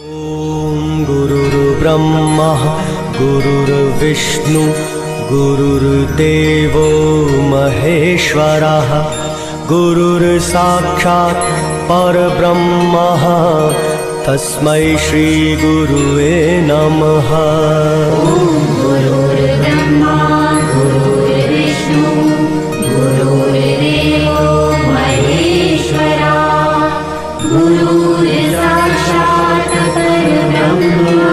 ॐ गुरुर्ब्रह्मा गुरुर्विष्णु गुरुर्देवो महेश्वरः गुरुर्साक्षात् परब्रह्मः तस्मै श्री गुरुवे नमः। गुरुर्ब्रह्मा गुरुर्विष्णु गुरुर्देवो महेश्वरः गुरुर्साक्षात् परब्रह्मा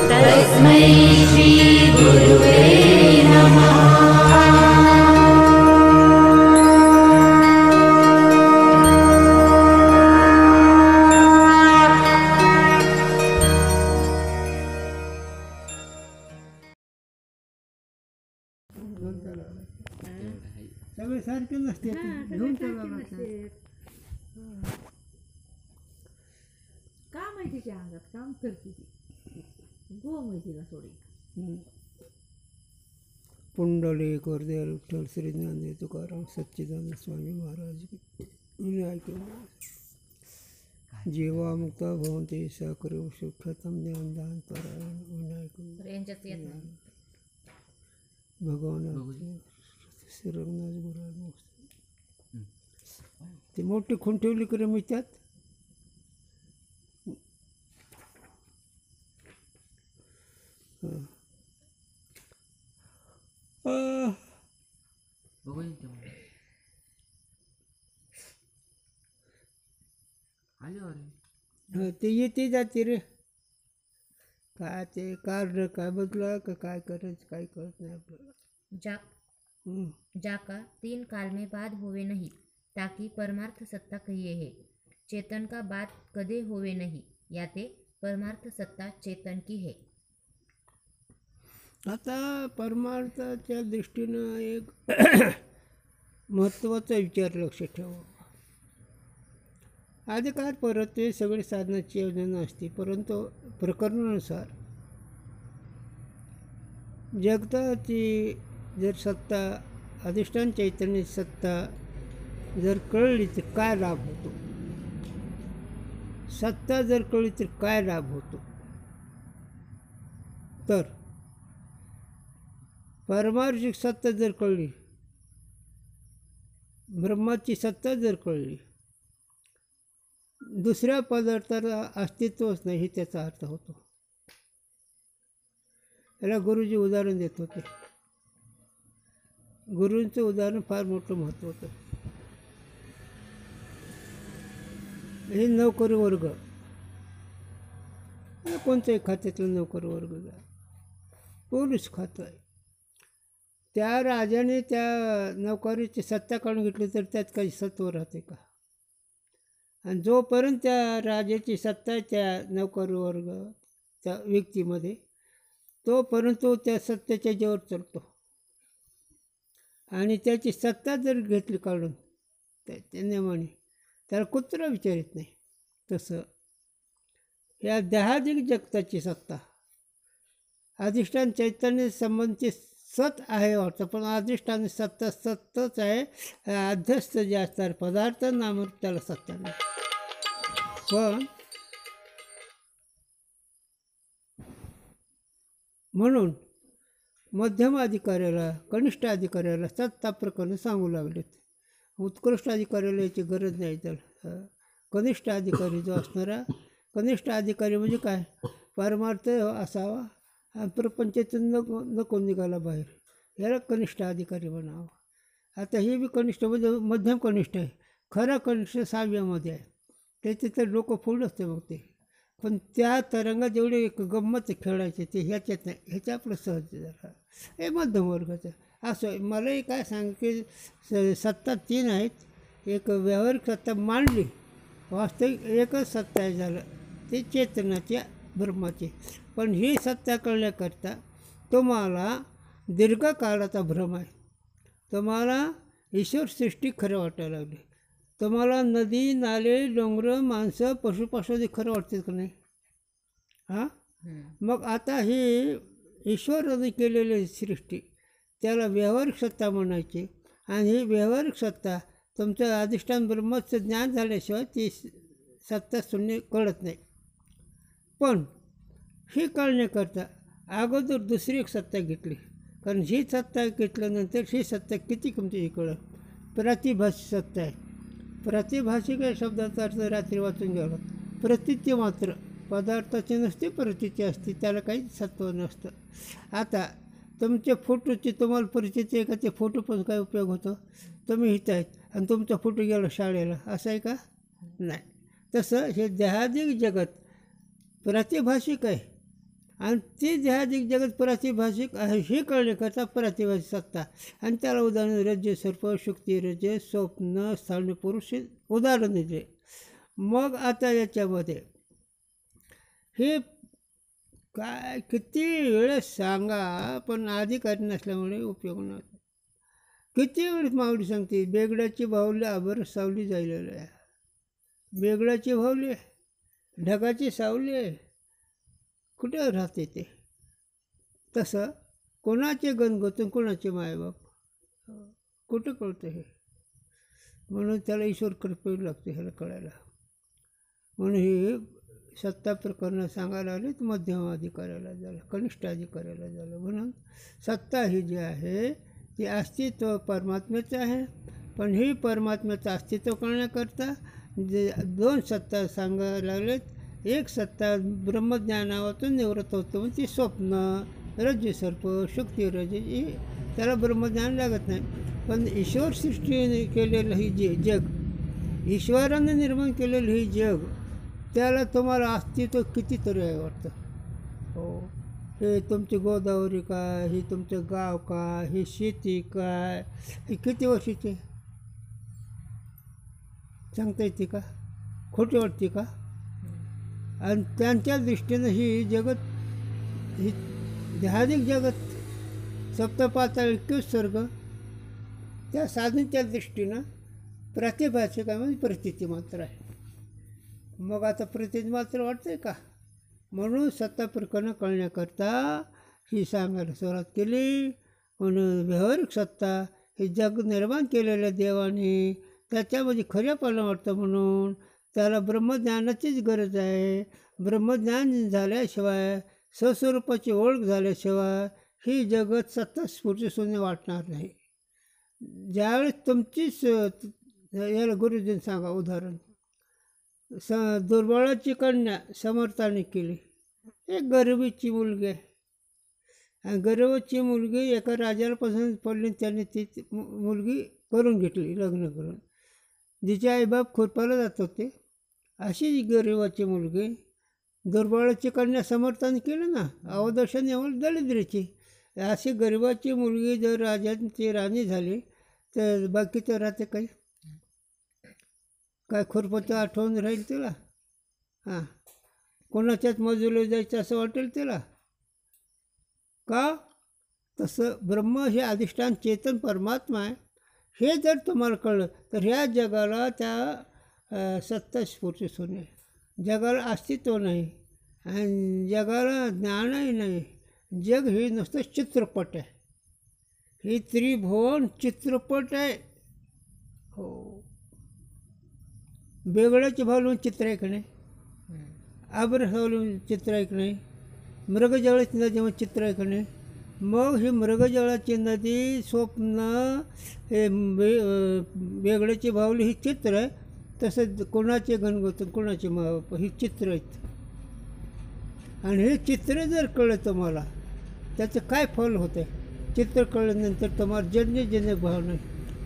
तस्मै श्री गुरुवे नमः। सगळे सारखे नसते घेऊन चालावं का माहितीच्या अंगात काम करते ती गो माहितीला सोडी पुंडलिक वर्दयाल विठ्ठल श्री ज्ञानदेव तुकाराम सच्चिदानंद स्वामी महाराज विनायक जीवा मुक्ता भवंती साकरो सुखतम ज्ञानदान परायण विनायक यांच्यात येत नाही भगवान श्री रघुनाथ गुरुराज ते मोठी खून ठेवली करे मी त्यात ते येते जाते रे काय ते कार्ड काय बदला का काय करायचं काय कळत नाही आपल्याला जाका 3 काल में बाद होवे नहीं ताकि परमार्थ सत्ता कहिए है। चेतन का बाद कदे होवे नहीं याते परमार्थ सत्ता चेतन की है। आता परमार्थाच्या दृष्टीनं एक महत्त्वाचा विचार लक्षात ठेवा। आधी काय परत ते सगळे साधनाची योजना असते परंतु प्रकरणानुसार जगताची जर सत्ता अधिष्ठान चैतन्य सत्ता जर कळली तर काय लाभ होतो, सत्ता जर कळली तर काय लाभ होतो, तर पारमार्थिक सत्ता जर कळली ब्रह्माची सत्ता जर कळली दुसऱ्या पदार्थाला अस्तित्वच नाही हे त्याचा अर्थ होतो। याला गुरुजी उदाहरण देत होते। गुरूंचं उदाहरण फार मोठं महत्त्वाचं। हे नोकरी वर्ग कोणत्याही खात्यातलं नोकरी वर्ग पोलीस खातं आहे त्या राजाने त्या नोकरीची सत्ता काढून घेतली तर त्यात काही सत्व राहते का? आणि जोपर्यंत त्या राजाची सत्ता त्या नोकरी वर्ग त्या व्यक्तीमध्ये तोपर्यंत तो त्या सत्तेच्या जेवर चालतो आणि त्याची सत्ता जर घेतली काढून त्या नियमाने त्याला कुत्रा विचारित नाही। तसं या देहाधिक जगताची सत्ता अधिष्ठान चैतन्य संबंधीची सत आहे वाटतं पण अधिष्ठान सत्ता सत्तच आहे। अध्यस्त जे असतात पदार्थ नामरूप त्याला सत्ता नाही। पण म्हणून मध्यम अधिकाऱ्याला कनिष्ठ अधिकाऱ्याला सत्ता प्रकरण सांगू लागलेत। उत्कृष्ट अधिकाऱ्याला याची गरज नाही तर कनिष्ठ अधिकारी जो असणारा कनिष्ठ अधिकारी म्हणजे काय परमार्थ असावा आणि प्रपंचातून नको निघाला बाहेर याला कनिष्ठ अधिकारी बनावं। आता हे बी कनिष्ठ म्हणजे मध्यम कनिष्ठ आहे। खरा कनिष्ठ 6व्यामध्ये आहे त्याचे तर डोकं फुल असते मग ते पण त्या तरंगात जेवढे एक गंमत खेळायचे ते ह्याच्यात नाही ह्याच्या आपलं सहज झालं हे मध्यम वर्गाचं असं। मलाही काय सांग की सत्ता 3 आहेत एक व्यावहारिक सत्ता मांडली वास्तविक एकच सत्ता आहे झालं ते चेतनाच्या ब्रह्माचे पण ही सत्ता कळण्याकरता तुम्हाला दीर्घकाळाचा भ्रम आहे। तुम्हाला ईश्वर सृष्टी खरं वाटायला लागली तुम्हाला नदी नाले डोंगर माणसं पशुपक्षी खरं वाटते का नाही हां मग आता ही ईश्वराने केलेली सृष्टी त्याला व्यावहारिक सत्ता म्हणायची आणि ही व्यावहारिक सत्ता तुमचं अधिष्ठान ब्रह्माचं ज्ञान झाल्याशिवाय ती सत्ता शून्य कळत नाही। पण ही कळण्याकरता अगोदर दुसरी एक सत्ता घेतली, कारण ही सत्ता घेतल्यानंतर ही सत्ता किती तुमची कळत. प्रतिभाषी सत्ता आहे. प्रतिभाषिक या शब्दाचा अर्थ रात्री वाचून घ्यावा. प्रतीची मात्र पदार्थाची नसते, प्रतीची असते, त्याला काही सत्व नसतं. आता तुमच्या फोटोची तुम्हाला परिचित आहे का? ते फोटो पण काय उपयोग होतो? तुम्ही इथं आहेत आणि तुमचा फोटो गेला शाळेला, असं आहे का? नाही. तसं हे देहादिक जगत प्रतिभाषिक आहे आणि ते देहादिक जगत प्रतिभाषिक आहे हे कळण्याकरता प्रतिभाषिक सत्ता. आणि त्याला उदाहरण रज्जू सर्प, शुक्ती रज, स्वप्न, स्थान पुरुष उदाहरण दिले. मग आता याच्यामध्ये हे काय किती वेळेस सांगा, पण अधिकारी नसल्यामुळे उपयोग नव्हता. किती वेळेस माऊली सांगते, बेगडाची बाहुली आबर सावली जायलेलं आहे. बेगडाची बाहुली, ढगाची सावली कुठे राहते ते? तसं कोणाचे गणगोतून कोणाचे मायबाप कुठं कळतं हे? म्हणून त्याला ईश्वर कृपेला लागते ह्याला कळायला. म्हणून हे सत्ता प्रकरणं सांगायला आले तर मध्यम अधिकाऱ्याला झालं, कनिष्ठ अधिकाऱ्याला झालं. म्हणून सत्ता ही जी आहे ती अस्तित्व परमात्म्याचं आहे. पण ही परमात्म्याचं अस्तित्व कळण्याकरता जे दोन सत्ता सांगायला लागलेत. एक सत्ता ब्रह्मज्ञानावातून निवृत्त होतो, म्हणजे ती स्वप्न, रज्जू सर्प, शुक्ती रज, त्याला ब्रह्मज्ञान लागत नाही. पण ईश्वर सृष्टी केलेलं ही जे जग, ईश्वरानं निर्माण केलेलं ही जग, त्याला तुम्हाला अस्तित्व कितीतरी आहे वाटतं. हो, हे तुमची गोदावरी काय, हे तुमचं गाव काय, ही शेती काय, हे किती वर्षाची सांगता येते का? खोटी वाटते का? आणि त्यांच्या दृष्टीनं ही जगत, ही देहादिक जगत, सप्तपाताळ 21 सर्ग, त्या साधूंच्या दृष्टीनं प्रतिभाषिक आहे, म्हणजे प्रतीची मात्र आहे. मग आता प्रतीची मात्र वाटतंय का? म्हणून सत्ता प्रकरणं कळण्याकरता ही सांगायला सुरुवात केली. म्हणून व्यावहारिक सत्ता हे जग निर्माण केलेल्या देवाने त्याच्यामध्ये खरेपणा वाटतं, म्हणून त्याला ब्रह्मज्ञानाचीच गरज आहे. ब्रह्मज्ञान झाल्याशिवाय, स्वस्वरूपाची ओळख झाल्याशिवाय ही जगत सत्ता स्फूर्तीशून्य वाटणार नाही. ज्यावेळेस तुमचीच याला गुरुजींनी सांगा उदाहरण, दुर्बळाची कन्या समर्थाने केली. एक गरिबीची मुलगी आहे, आणि गरिबीची मुलगी एका राजाला पसंत पडली, त्याने ती मुलगी करून घेतली, लग्न करून. जिचे आईबाप खुरपाला जात होते, अशी गरिबाची मुलगी, दुर्बळाची कन्या समर्थाने केलं ना, अवदर्शन एवढं दरिद्रीची. अशी गरिबाची मुलगी जर राजांची राणी झाली तर बाकीचं राहते काही काय? खुरपतं आठवण राहील तिला? हां, कोणाच्याच मजुरीला जायचं असं वाटेल तिला का? तसं ब्रह्म हे अधिष्ठान चेतन परमात्मा आहे, हे जर तुम्हाला कळलं तर ह्या जगाला त्या सत्ता स्फूर्तीच होणे. जगाला अस्तित्व नाही आणि जगाला ज्ञानही नाही. जग हे नुसतं चित्रपट आहे, हे त्रिभुवन चित्रपट आहे. हो, बेगडाची भावली चित्र आहे का नाही? आबरसावली चित्र आहे का नाही? मृगजळाची नदी चित्र आहे का नाही? मग ही मृगजळाची नदी, स्वप्न, हे बेगडाची भावली ही चित्र आहे. तसं कोणाचे गणगोतन कोणाचे माप ही चित्र आहेत. आणि हे चित्र जर कळलं तुम्हाला, त्याचं काय फल होतं आहे? चित्र कळल्यानंतर तुम्हाला जन्य भाव नाही,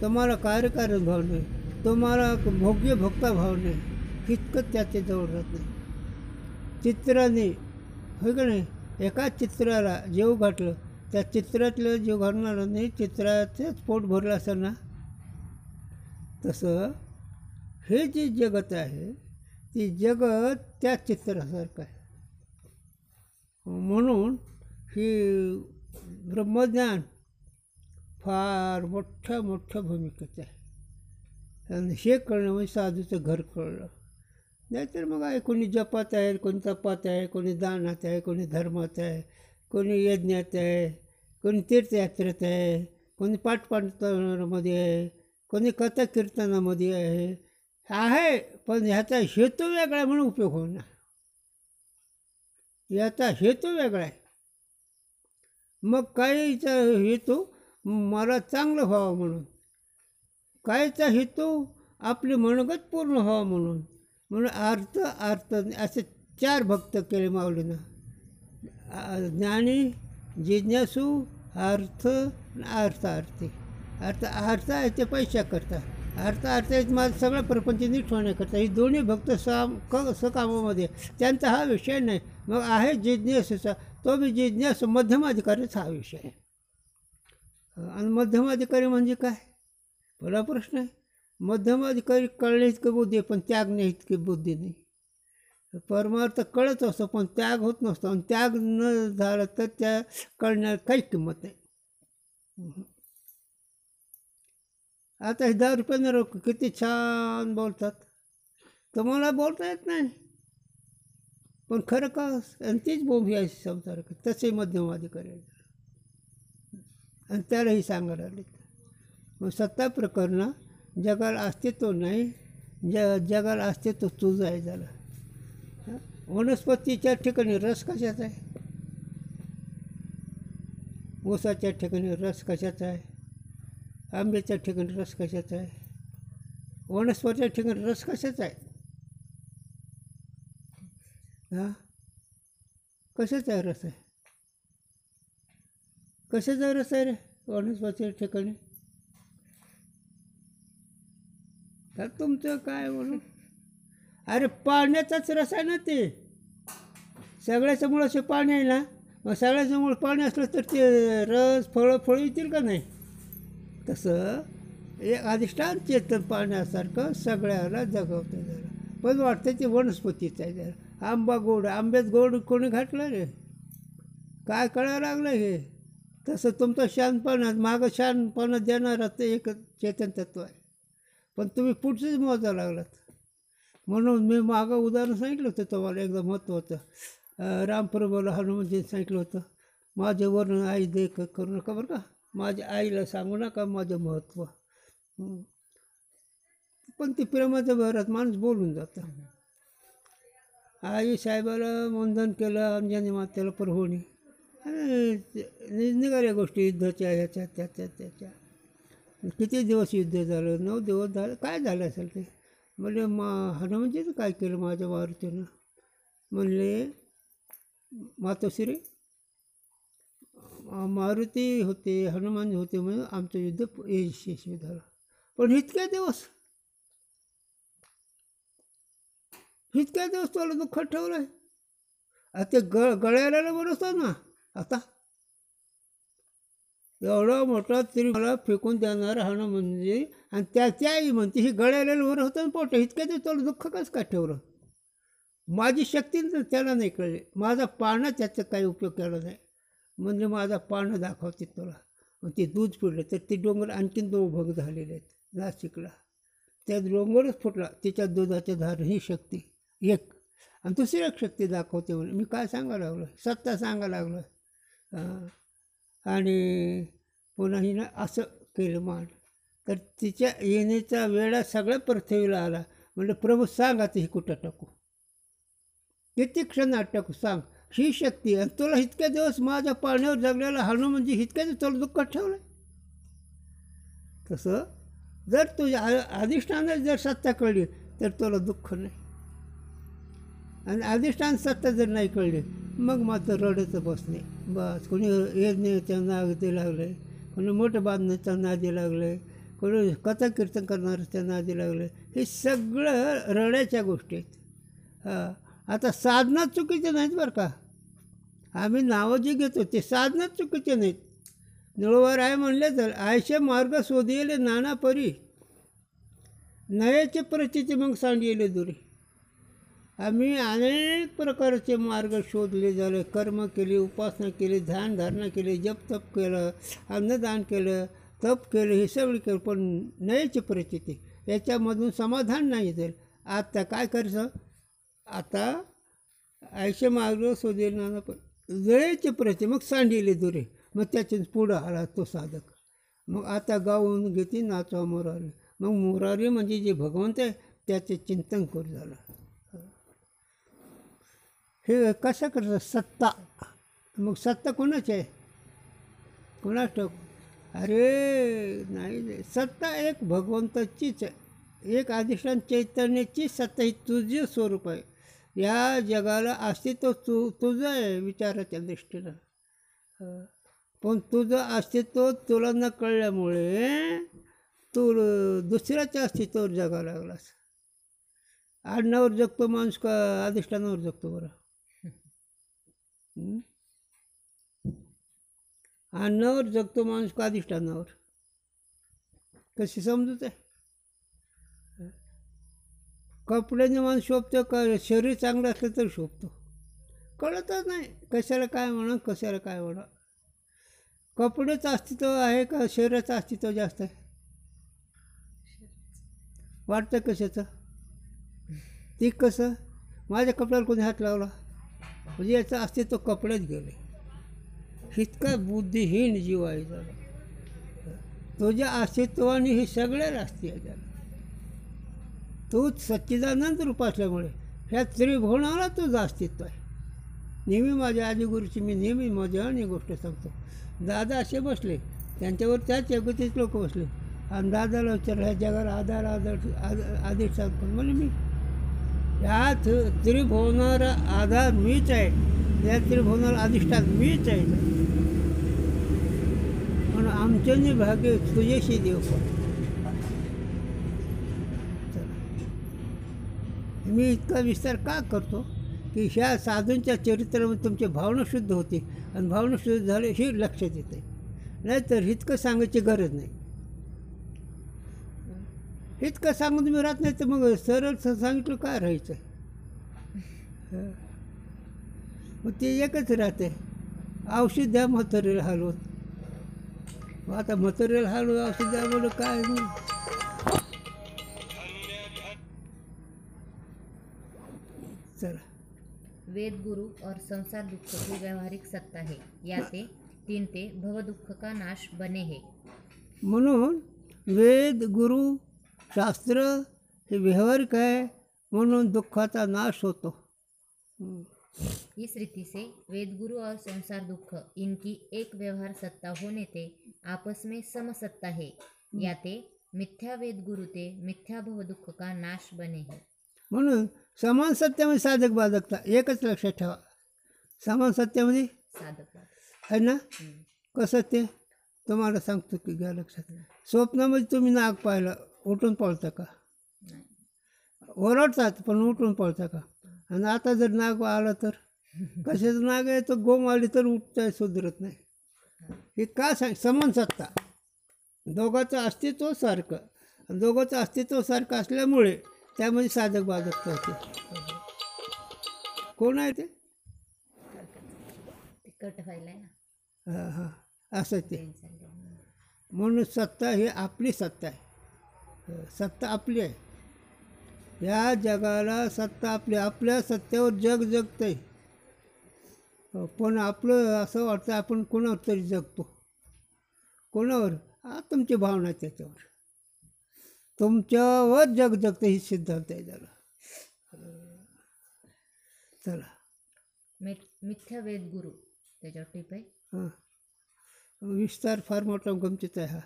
तुम्हाला कार्यकारण भाव नाही, तुम्हाला भोग्य भोक्ता भाव नाही, इतकं त्याच्या जवळ राहत नाही. चित्राने होय का नाही? एका चित्राला जेव घातलं, त्या चित्रातलं जीव घालणार नाही, चित्राचंच पोट भरलं असं ना. तसं हे जे जगत आहे ती जगत त्या चित्रासारखं आहे. म्हणून ही ब्रह्मज्ञान फार मोठ्या मोठ्या भूमिकेत आहे. आणि हे कळणं म्हणजे साधूचं घर कळलं. नाहीतर मग आहे, कोणी जपात आहे, कोणी तपात आहे, कोणी दानात आहे, कोणी धर्मात आहे, कोणी यज्ञात आहे, कोणी तीर्थयात्रेत आहे, कोणी पाठपाठामध्ये आहे, कोणी कथा कीर्तनामध्ये आहे. पण ह्याचा हेतू वेगळा म्हणून उपयोग होणार. याचा हेतू वेगळा आहे. मग काहीचा हेतू मला चांगलं व्हावं म्हणून, काहीचा हेतू आपली मनोगत पूर्ण व्हावं म्हणून. म्हणून अर्थ अर्थ असे 4 भक्त केले माऊलीनं. ज्ञानी, जिज्ञासू, अर्थ आणि अर्थार्थी. अर्थ आहे ते पैशाकरता, अर्थ आहे माझं सगळं प्रपंच नीट होण्याकरता. ही दोन्ही भक्त सकामामध्ये, त्यांचा हा विषय नाही. मग आहे जिज्ञासूचा, तो बी जिज्ञासू मध्यमाधिकारीच हा विषय आहे. आणि मध्यमाधिकारी म्हणजे काय, भला प्रश्न आहे. मध्यमाधिकारी कळणे इतकी बुद्धी, पण त्याग नाही इतकी बुद्धी नाही. परमार्थ कळत असतो पण त्याग होत नसतो, आणि त्याग न झाला तर त्या कळण्याला काही किंमत नाही. आता हे 10 रुपयानं लोक किती छान बोलतात, तर मला बोलता येत नाही, पण खरं का, आणि तीच बोंबी आहे संसार. तसे मध्यमाधिकारी आहे, आणि त्यालाही सांगायला लागले. मग सत्ता प्रकरण जगाला अस्तित्व नाही, जगाला अस्तित्व तुझं आहे झालं. वनस्पतीच्या ठिकाणी रस कशाचा आहे, ऊसाच्या ठिकाणी रस कशाचा आहे, आंब्याच्या ठिकाणी रस कशाचा आहे, वनस्पतीच्या ठिकाणी रस कशाचा आहे, कशाचा आहे रस आहे, कशाचा रस आहे रे वनस्पतीच्या ठिकाणी. तर तुमचं काय म्हणून, अरे पाण्याचाच रस आहे ना ते. सगळ्याचं मुळं असे पाणी आहे ना, मग सगळ्याचं मुळं पाणी असलं तर ते रस फळं येतील का नाही. तसं एक अधिष्ठान चेतन पाण्यासारखं सगळ्याला जगवतं जरा. पण वाटतं ते वनस्पतीचं आहे जरा. आंबा गोड, आंब्यात गोड कोणी घातलं रे, काय कळायला लागलं हे. तसं तुमचं शानपणा, मागं शानपणा देणारं ते एक चेतन तत्व आहे, पण तुम्ही पुढचंच मोजा लागलात. म्हणून मी मागं उदाहरण सांगितलं होतं तुम्हाला एकदम महत्त्वाचं. रामप्रभूला हनुमानजीने सांगितलं होतं, माझे वर्णन आई दे करू नका बरं का, माझ्या आईला सांगू नका माझं महत्त्व. पण ती प्रेमाच्या भरात माणूस बोलून जातं. आई साहेबाला वंदन केलं, अंजनी मातेला परहोणी, निघाल्या गोष्टी युद्धाच्या ह्याच्या त्याच्या. किती दिवस युद्ध झालं, 9 दिवस झालं, काय झालं असेल ते. म्हणजे हनुमानजीचं काय केलं माझ्या मारुतीनं. म्हणले मातोश्री, मारुती होते, हनुमान होते म्हणून आमचं युद्ध यशस्वी झालं. पण इतक्या दिवस तुला दुःख ठेवलं आहे. आता ते गळ्याला बरसतो ना. आता एवढा मोठा तरी मला फेकून देणार हनुमानजी, आणि त्याची आई म्हणते ही गळ्याला वर होतं पोट, इतक्या दिवस तुला दुःख कसं काय ठेवलं. माझी शक्ती त्याला नाही कळली, माझा पाळणा त्याचा काही उपयोग केला नाही. म्हणजे माझा पाळणा दाखवते तुला. मग ते दूध पिळलं तर ते डोंगर आणखीन 2 भाग झालेले आहेत नाशिकला. त्या डोंगरच फुटला, तिच्या दुधाच्या धार ही शक्ती एक, आणि दुसरी एक शक्ती दाखवते म्हणून. मी काय सांगायला लागलो, सत्ता सांगायला लागलो. आणि पुन्हा हिनं असं केलं मान, तर तिच्या येण्याचा वेळा सगळ्या पृथ्वीला आला. म्हणजे प्रभू सांग आता ही कुठं टाकू, किती क्षणात टाकू सांग. ही शक्ती, आणि तुला इतक्या दिवस माझ्या पाळण्यावर जगलेला हनुमानजी इतक्या दिवस तुला दुःखात ठेवलं. तसं जर तुझ्या अधिष्ठानात जर सत्ता कळली तर तुला दुःख नाही, आणि अधिष्ठान सत्ता जर नाही कळली मग मात्र रडतं बसणे बस. कोणी यज्ञाच्या नादी लागले, कोणी मोठं बांधण्याच्या नादी लागले, कोणी कथा कीर्तन करणाऱ्याच्या नादी लागले. हे सगळं रडायच्या गोष्टी आहेत. आता साधना चुकीचे नाहीत बरं का. आम्ही नावं जे घेतो ते साधनाच चुकीचे नाहीत. निळोवर आहे म्हणले तर आयशे मार्ग शोधिले नाना परी, नयेचे प्रचिती मग सांडिले दुरी. आम्ही अनेक प्रकारचे मार्ग शोधले झाले, कर्म केली, उपासना केली, ध्यान धारणा केली, जप तप केलं, अन्नदान केलं, तप केलं, हे सगळं केलं, पण नयेची प्रचिती याच्यामधून समाधान नाही झालं. आता काय करायचं, आता आयशे मार्ग शोधले नाना पण जळेचे प्रचिती मग सांडिले दुरे. मग त्याच्यात पुढं आला तो साधक. मग आता गाऊन घेते नाचवा मुरारी. मग मुरारी म्हणजे जे भगवंत आहे त्याचे चिंतन करू झालं. हे कसं करतं सत्ता. मग सत्ता कोणाची आहे? कोणाच ठाऊक. अरे नाही, सत्ता एक भगवंताचीच आहे. एक अधिष्ठान चैतन्याची सत्ता ही तुझे स्वरूप आहे. या जगाला अस्तित्व तुझं आहे विचाराच्या दृष्टीनं. पण तुझं अस्तित्व तुला न कळल्यामुळे तू दुसऱ्याच्या अस्तित्वावर जगायला लागलास. आडनावर जगतो माणूस का अधिष्ठानावर जगतो बरं? अन्नावर जगतो माणूस का अधिष्ठानावर? कशी समजत आहे? कपड्याने माणूस शोभतो का शरीर चांगलं असलं तर शोभतो? कळतच नाही कशाला काय म्हणा, कशाला काय म्हणा. कपड्याचं अस्तित्व आहे का शरीराचं अस्तित्व जास्त आहे? वाटतं कशाचं? ती कसं माझ्या कपड्याला कोणी हात लावला म्हणजे याचं अस्तित्व कपड्यात गेले. इतका बुद्धिहीन जीव आहे जरा. तुझ्या अस्तित्वाने हे सगळ्याला असते आहे त्याला. तूच सच्चिदानंद रूप असल्यामुळे ह्या त्रिभुवनाला तुझं अस्तित्व आहे. नेहमी माझ्या आदिगुरूची मी नेहमी मजाने गोष्ट सांगतो. दादा असे बसले, त्यांच्यावर त्याच जगतीत लोक बसले आणि दादाला विचारलं ह्या जगाला आदेश सांगतो. म्हणजे मी ह्या त्रिभुवनाला आधार मीच आहे, या त्रिभुवनाला अधिष्ठान मीच आहे. म्हणून आमच्याने भाग्य तुझ्याशी देव पण. मी इतका विस्तार का करतो की ह्या साधूंच्या चरित्रामध्ये तुमची भावना शुद्ध होते आणि भावना शुद्ध झाले हे लक्षात येते. नाहीतर इतकं सांगायची गरज नाही. इतकं सांगून तुम्ही राहत नाही तर मग सरळ सांगितलं काय राहायचं. मग ते एकच राहते, औषध द्या मटेरियल हलवत. मग आता मटेरियल हलवत औषध द्या म्हणून काय मग. चला. वेद गुरु और संसार दुख की व्यवहारिक सत्ता है, याते तीन ते भव दुख का नाश बने है. म्हणून वेद गुरु शास्त्र हे व्यवहारिक आहे म्हणून दुःखाचा नाश होतो. इस रीति से वेद गुरु और संसार दुख इनकी एक व्यवहार सत्ता होने ते आपस में समसत्ता है, याते मिथ्या वेद गुरु ते मिथ्या भव दुख का नाश बने है. म्हणून समान सत्यामध्ये साधक बाधकता एकच लक्षात ठेवा. समान सत्यामध्ये साधक आहे ना. कसं ते तुम्हाला सांगतो की घ्या लक्षात. स्वप्नामध्ये तुम्ही नाग पाहिलं, उठून पळता का? ओरडतात पण उठून पळता का? आणि आता जर नाग आला तर कशाचं नाग आहे तर गोम आली तर उठता सुधरत नाही. हे का सांग समान सत्ता. दोघांचं अस्तित्व सारखं, दोघांचं अस्तित्व सारखं असल्यामुळे त्यामध्ये साधक बाधकता होते. कोण आहे ते? कट व्हायला आहे ना. हां हां असं ते. म्हणून सत्ता ही आपली सत्ता आहे. सत्ता आपली आहे. या जगाला सत्ता आपली. आपल्या सत्तेवर जग जगतं आहे. पण आपलं असं वाटतं आपण कोणावर तरी जगतो. कोणावर? तुमची भावना आहे त्याच्यावर. तुमच्यावर जग जगतं ही सिद्धांत आहे त्याला. चला. मिथ्या वेद गुरु त्याच्यावर टिप आहे. हां विस्तार फार मोठा गमतीचा आहे हा.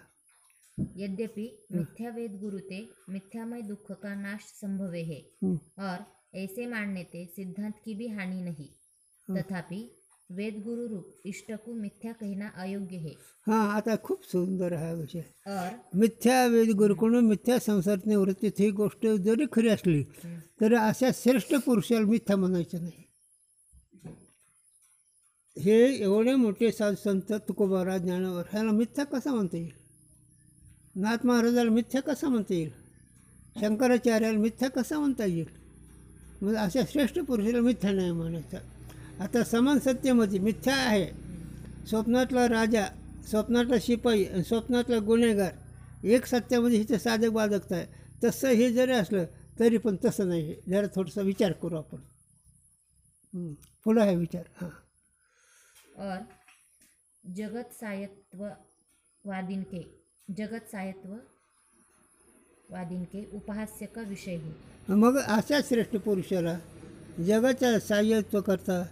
यद्यपि मिथ्या वेद गुरु ते मिथ्यामय दुख का नाश संभवे है, और ऐसे मानने ते सिद्धांत की भी हानि नहीं, तथापि वेद गुरु रूप इष्ट को मिथ्या कहना अयोग्य है. हां आता खूप सुंदर हा विषय. और मिथ्या वेद गुरुकडून मिथ्या संसारात निवृत्तीत ही गोष्ट जरी खरी असली तरी अशा श्रेष्ठ पुरुषाला मिथ्या म्हणायचं नाही. हे एवढे मोठे साधू संत तुकोबारा ज्ञानावर ह्याला मिथ्या कसा म्हणता येईल? नाथ महाराजाला मिथ्या कसा म्हणता येईल? शंकराचार्याला मिथ्या कसा म्हणता येईल? म्हणजे अशा श्रेष्ठ पुरुषाला मिथ्या नाही म्हणायचं. आता समान सत्तेमध्ये मिथ्या आहे. स्वप्नातला राजा, स्वप्नातला शिपाई आणि स्वप्नातला गुन्हेगार एक सत्यामध्ये हिचं साधक बाधकता आहे. तसं हे जरी असलं तरी पण तसं नाही. हे जरा थोडासा विचार करू आपण. पुढं आहे विचार. हां. और जगत सायत्ववादीन के उपहास्य का विषय है. मग अशा श्रेष्ठ पुरुषाला जगाच्या साह्यत्व करता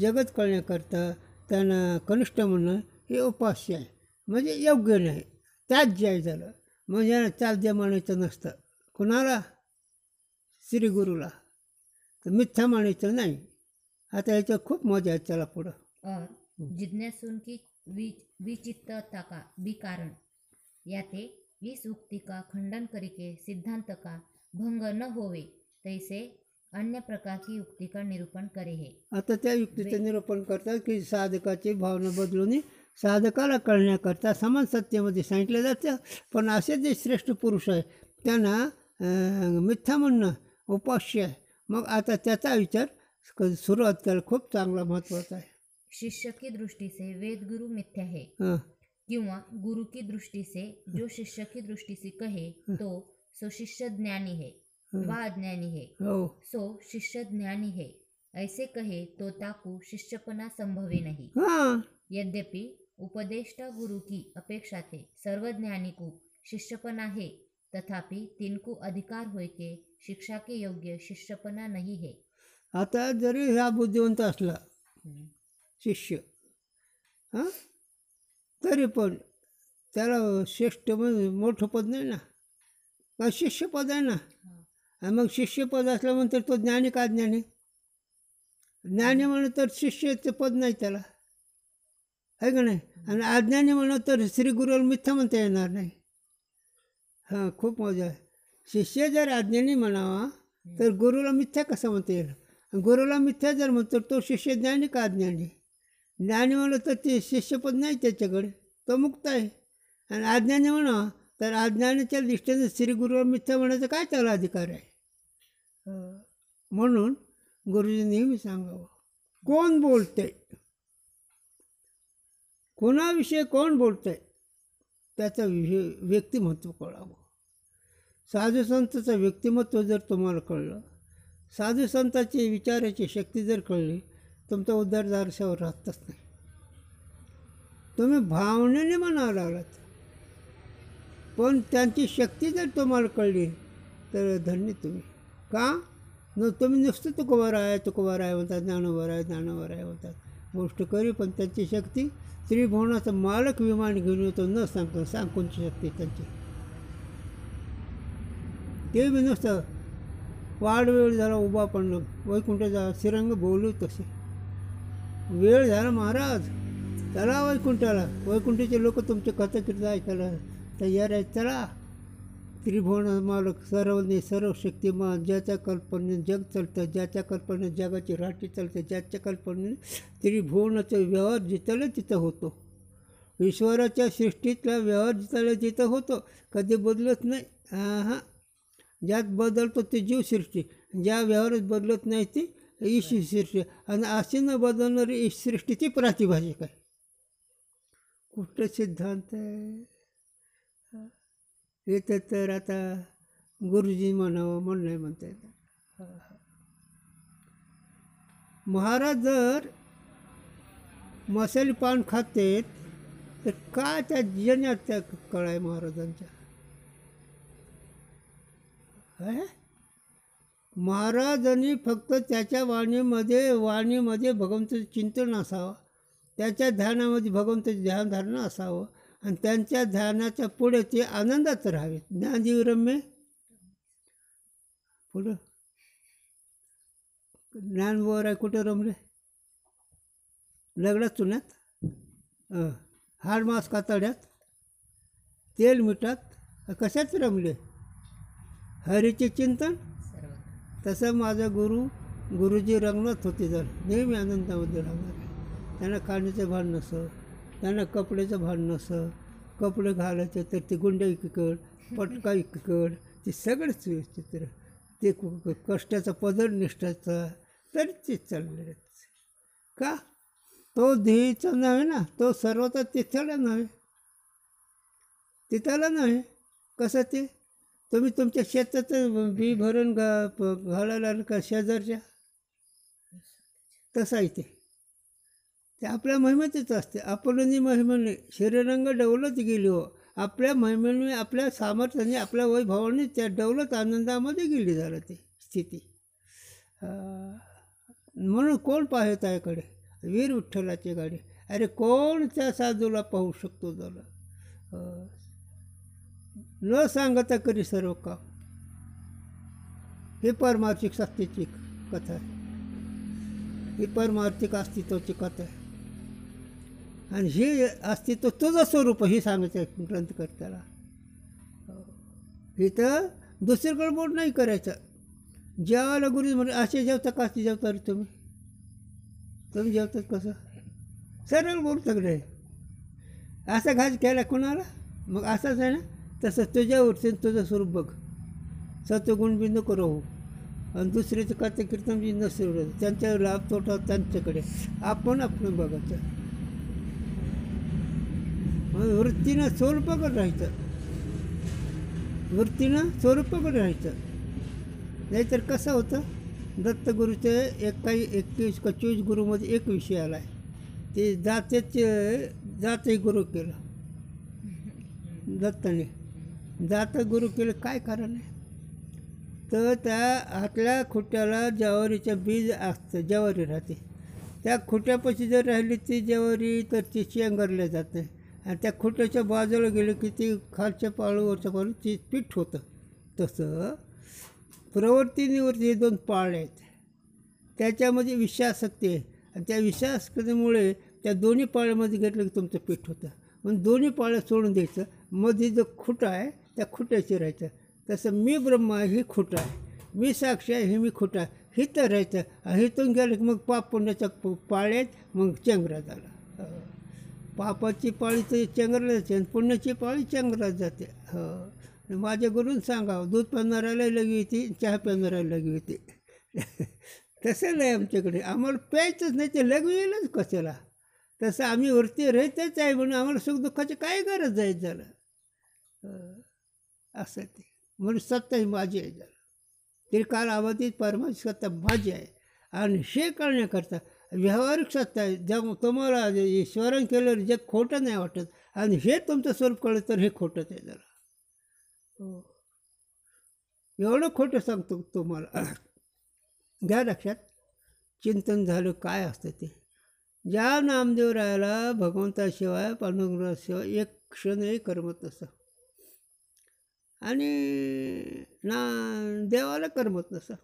जगत कळण्याकरता त्यांना कनिष्ठ म्हणणं हे उपास्य आहे, म्हणजे योग्य नाही, त्याच जे झालं. म्हणजे त्याच जे म्हणायचं नसतं कुणाला, श्रीगुरूला, तर मिथ्या म्हणायचं नाही. आता याच्यात खूप मजा आहे. चला पुढं. और जिज्ञासुन की विचित्तता का भी कारण याते इस उक्ति का खंडन करके सिद्धांत का भंग न होवे तैसे अन्य प्रकार की युक्ति का निरूपण करे है. आता त्या युक्तीचं निरूपण करतात की साधकाची भावना बदलून साधकाला कळण्याकरता समान सत्तेमध्ये सांगितलं जातं. पण असे जे श्रेष्ठ पुरुष आहे त्यांना मिथ्या म्हणणं उपास्य आहे. मग आता त्याचा विचार सुरुवात करायला खूप चांगला महत्त्वाचा आहे. शिष्य की दृष्टि से वेद गुरु मिथ्या है, हां किंवा गुरु की दृष्टि से जो शिष्य की दृष्टि से कहे तो सो शिष्य ज्ञानी है व अज्ञानी है. हो सो शिष्य ज्ञानी है ऐसे कहे तो ताकू शिष्यपना संभवे नहीं. हां यद्यपि उपदेष्टा गुरु की अपेक्षा थे सर्वज्ञानी को शिष्यपना है, तथापि तिनको अधिकार होय के शिक्षा के योग्य शिष्यपना नहीं है. आता जरी हा बुद्धिवंत असला शिष्य हां तरी पण त्याला श्रेष्ठ म्हणजे मोठं पद नाही ना, का शिष्यपद आहे ना. आणि मग शिष्यपद असल्यानंतर तो ज्ञानी का ज्ञानी, ज्ञानी म्हणून तर शिष्याचं पद नाही त्याला, आहे का नाही. आणि अज्ञानी म्हणून तर श्रीगुरूला मिथ्या म्हणता येणार नाही. हां खूप मजा आहे. शिष्य जर अज्ञानी म्हणावा तर गुरुला मिथ्या कसं म्हणता येईल. गुरुला मिथ्या जर म्हणतो तो शिष्य ज्ञानी का अज्ञानी, ज्ञानी म्हणलं तर ते शिष्यपद नाही त्याच्याकडे, तो मुक्त आहे. आणि अज्ञानी म्हणा तर अज्ञानाच्या दृष्टीने श्रीगुरूला मिथ्या म्हणायचा काय त्याला अधिकार आहे. म्हणून गुरुजी नेहमी सांगावं कोण बोलते, कोणाविषयी कोण बोलतंय त्याचं व्यक्तिमत्व कळावं. साधू संताचं व्यक्तिमत्व जर तुम्हाला कळलं, साधू संताची विचाराची शक्ती जर कळली, तुमचा उद्धार दारशावर राहतच नाही. तुम्ही भावनेने म्हणावं लागलात, पण त्यांची शक्ती जर तुम्हाला कळली तर धन्य तुम्ही. का तुम्ही नुसतं तुकोबारा आहे म्हणतात, ज्ञानोबारा आहे म्हणतात, गोष्ट करी, पण त्यांची शक्ती त्रिभुवनाचा मालक विमान घेऊन येतो न सांगतो, सांगूनची शक्ती त्यांची. ते बी नुसतं वाढ वेळ झाला उभा पडणं, वैकुंठाचा श्रीरंग बोलू तसे. वेळ झाला महाराज चला वैकुंठाला, वैकुंठाचे लोक तुमचे कथाकीर्तन ऐकायला तयार आहेत, चला. त्रिभुवन मालक सर्वज्ञ सर्व शक्तिमान, ज्याच्या कल्पनेने जग चालतं, ज्याच्या कल्पनेने जगाची राठी चालते, ज्याच्या कल्पनेने त्रिभुवनाचा व्यवहार जिथलं तिथं होतो. ईश्वराच्या सृष्टीतला व्यवहार जिथलं तिथं होतो, कधी बदलत नाही. हां ज्यात बदलतो ते जीवसृष्टी, ज्या व्यवहारात बदलत नाही ती ईश्वर सृष्टी. आणि अशी न बदलणारी ईश सृष्टी ती प्रातिभाषिक आहे. कुठं सिद्धांत आहे येतं तर आता गुरुजी म्हणावं म्हणून नाही म्हणता येतं. महाराज जर मसाले पान खातेत तर काय त्या जन्यात त्या कळाय महाराजांच्या. महाराजांनी फक्त त्याच्या वाणीमध्ये भगवंताचं चिंतन असावं, त्याच्या ध्यानामध्ये भगवंताचं ध्यानधारणा असावं, आणि त्यांच्या ध्यानाच्या पुढे ते आनंदात राहावे. ज्ञानजीवरम्य पुढं ज्ञानवर आहे कुठं रमले, लगडात चुन्यात, हाड मांस कातड्यात, तेल मिठात, कशात रमले हरीचे चिंतन. तसं माझा गुरुजी रंगणात होते, जर नेहमी आनंदामध्ये राहणार आहे. त्यांना खाण्याचं भान नसं, त्यांना कपड्याचं भान नसं, कपडे घालायचे तर ते गुंड्या इकडं पटका इकडं, ते सगळंच व्यवस्थित ते कष्टाचा पदर निष्ठाचा तरी ते चालले. का तो ध्येयचा नव्हे ना, तो सर्वता तिथला नव्हे, तिथला नव्हे. कसं ते तुम्ही तुमच्या शेताचं बी भरून घालायला का शेजारच्या, तसं आहे ते आपल्या महिमेतच असते. आपल्यानी महिमेने शरीरंग डवलत गेली हो, आपल्या महिमेने आपल्या सामर्थ्याने आपल्या वैभवाने त्या डवलत आनंदामध्ये गेली झालं ते स्थिती. म्हणून कोण पाहत आहे कडे वीर विठ्ठलाची गाडी. अरे कोण त्या साधूला पाहू शकतो झालं न सांगता करी सर्व काम. ही परमार्थिक सत्तेची कथा आहे, ही परमार्थिक अस्तित्वाची कथा आहे. आणि हे अस्तित्व तुझं स्वरूप हे सांगायचं ग्रंथकर्त्याला. इथं दुसरीकडे बोट नाही करायचं. जेवायला गुरु म्हणजे असे जेवता का असे जेवता रे तुम्ही जेवतात कसं सरळ बोल सगळे. असा घास केला कोणाला मग असाच आहे ना. तसं तुझ्यावरती तुझं स्वरूप बघ. सत्वगुण बी नको राहू आणि दुसऱ्याचं कथा कीर्तन बी नसेल. त्यांच्या लाभ तोटा त्यांच्याकडे, आपण बघायचं. वृत्तीनं स्वरूपाकडे राहायचं, वृत्तीनं स्वरूपाकडे राहायचं. नाहीतर कसं होतं दत्तगुरूचे 21 गुरुमध्ये एक विषय आला आहे. ते जाते गुरु केलं दत्ताने. जात गुरु केलं काय कारण आहे तर त्या आतल्या खुट्याला ज्वारीचं बीज असतं, ज्वारी राहते. त्या खुट्यापाशी जर राहिली ती ज्वारी तर ती चेंगरल्या जाते. आणि त्या खुट्याच्या बाजूला गेलं की ती खालच्या पाळूवरच्या पाळू ती पीठ होतं. तसं प्रवृत्ती निवृत्ती हे 2 पाळ आहेत. त्याच्यामध्ये विषयासक्ती आहे आणि त्या विषयासक्तीमुळे त्या दोन्ही पाळ्यामध्ये घेतलं की तुमचं पीठ होतं. म्हणून दोन्ही पाळ्या सोडून द्यायचं. मध्ये जो खुटा आहे त्या खुट्याशी राहायचं. तसं मी ब्रह्म आहे ही खुटा आहे, मी साक्षी आहे हे मी खुटा आहे ही तर राहायचं. हिथून गेलं की मग पाप पुण्याच्या पाळ्यात मग चंगरा झाला. पापाची पाळी तर चंगरला जाते आणि पुण्याची पाळी चंगरात जाते. माझ्या गुरून सांगावं दूध पिणाऱ्याला लगी येते, चहा पिणाऱ्याला लगी येते. तसं नाही आमच्याकडे. आम्हाला प्यायचंच नाही ते लघवी येईलच कशाला. तसं आम्ही वरती राहतच आहे म्हणून आम्हाला सुखदुःखाची काय गरज आहे झालं. असं ते म्हणून सत्ता ही माझी आहे झालं. त्रिकालाबाधित परमात्मा सत्ता माझी आहे. आणि हे करण्याकरता व्यावहारिक सत्ता आहे. जेव्हा तुम्हाला ईश्वरानं केलं जे खोटं नाही वाटत आणि हे तुमचं स्वरूप कळलं तर हे खोटंच आहे झालं. एवढं खोटं सांगतो तुम्हाला. घ्या लक्षात. चिंतन झालं काय असतं ते. ज्या नामदेवरायाला भगवंताशिवाय पांडुरंगाशिवाय एक क्षणही करमत नसतं आणि ना देवाला करमत नसतं.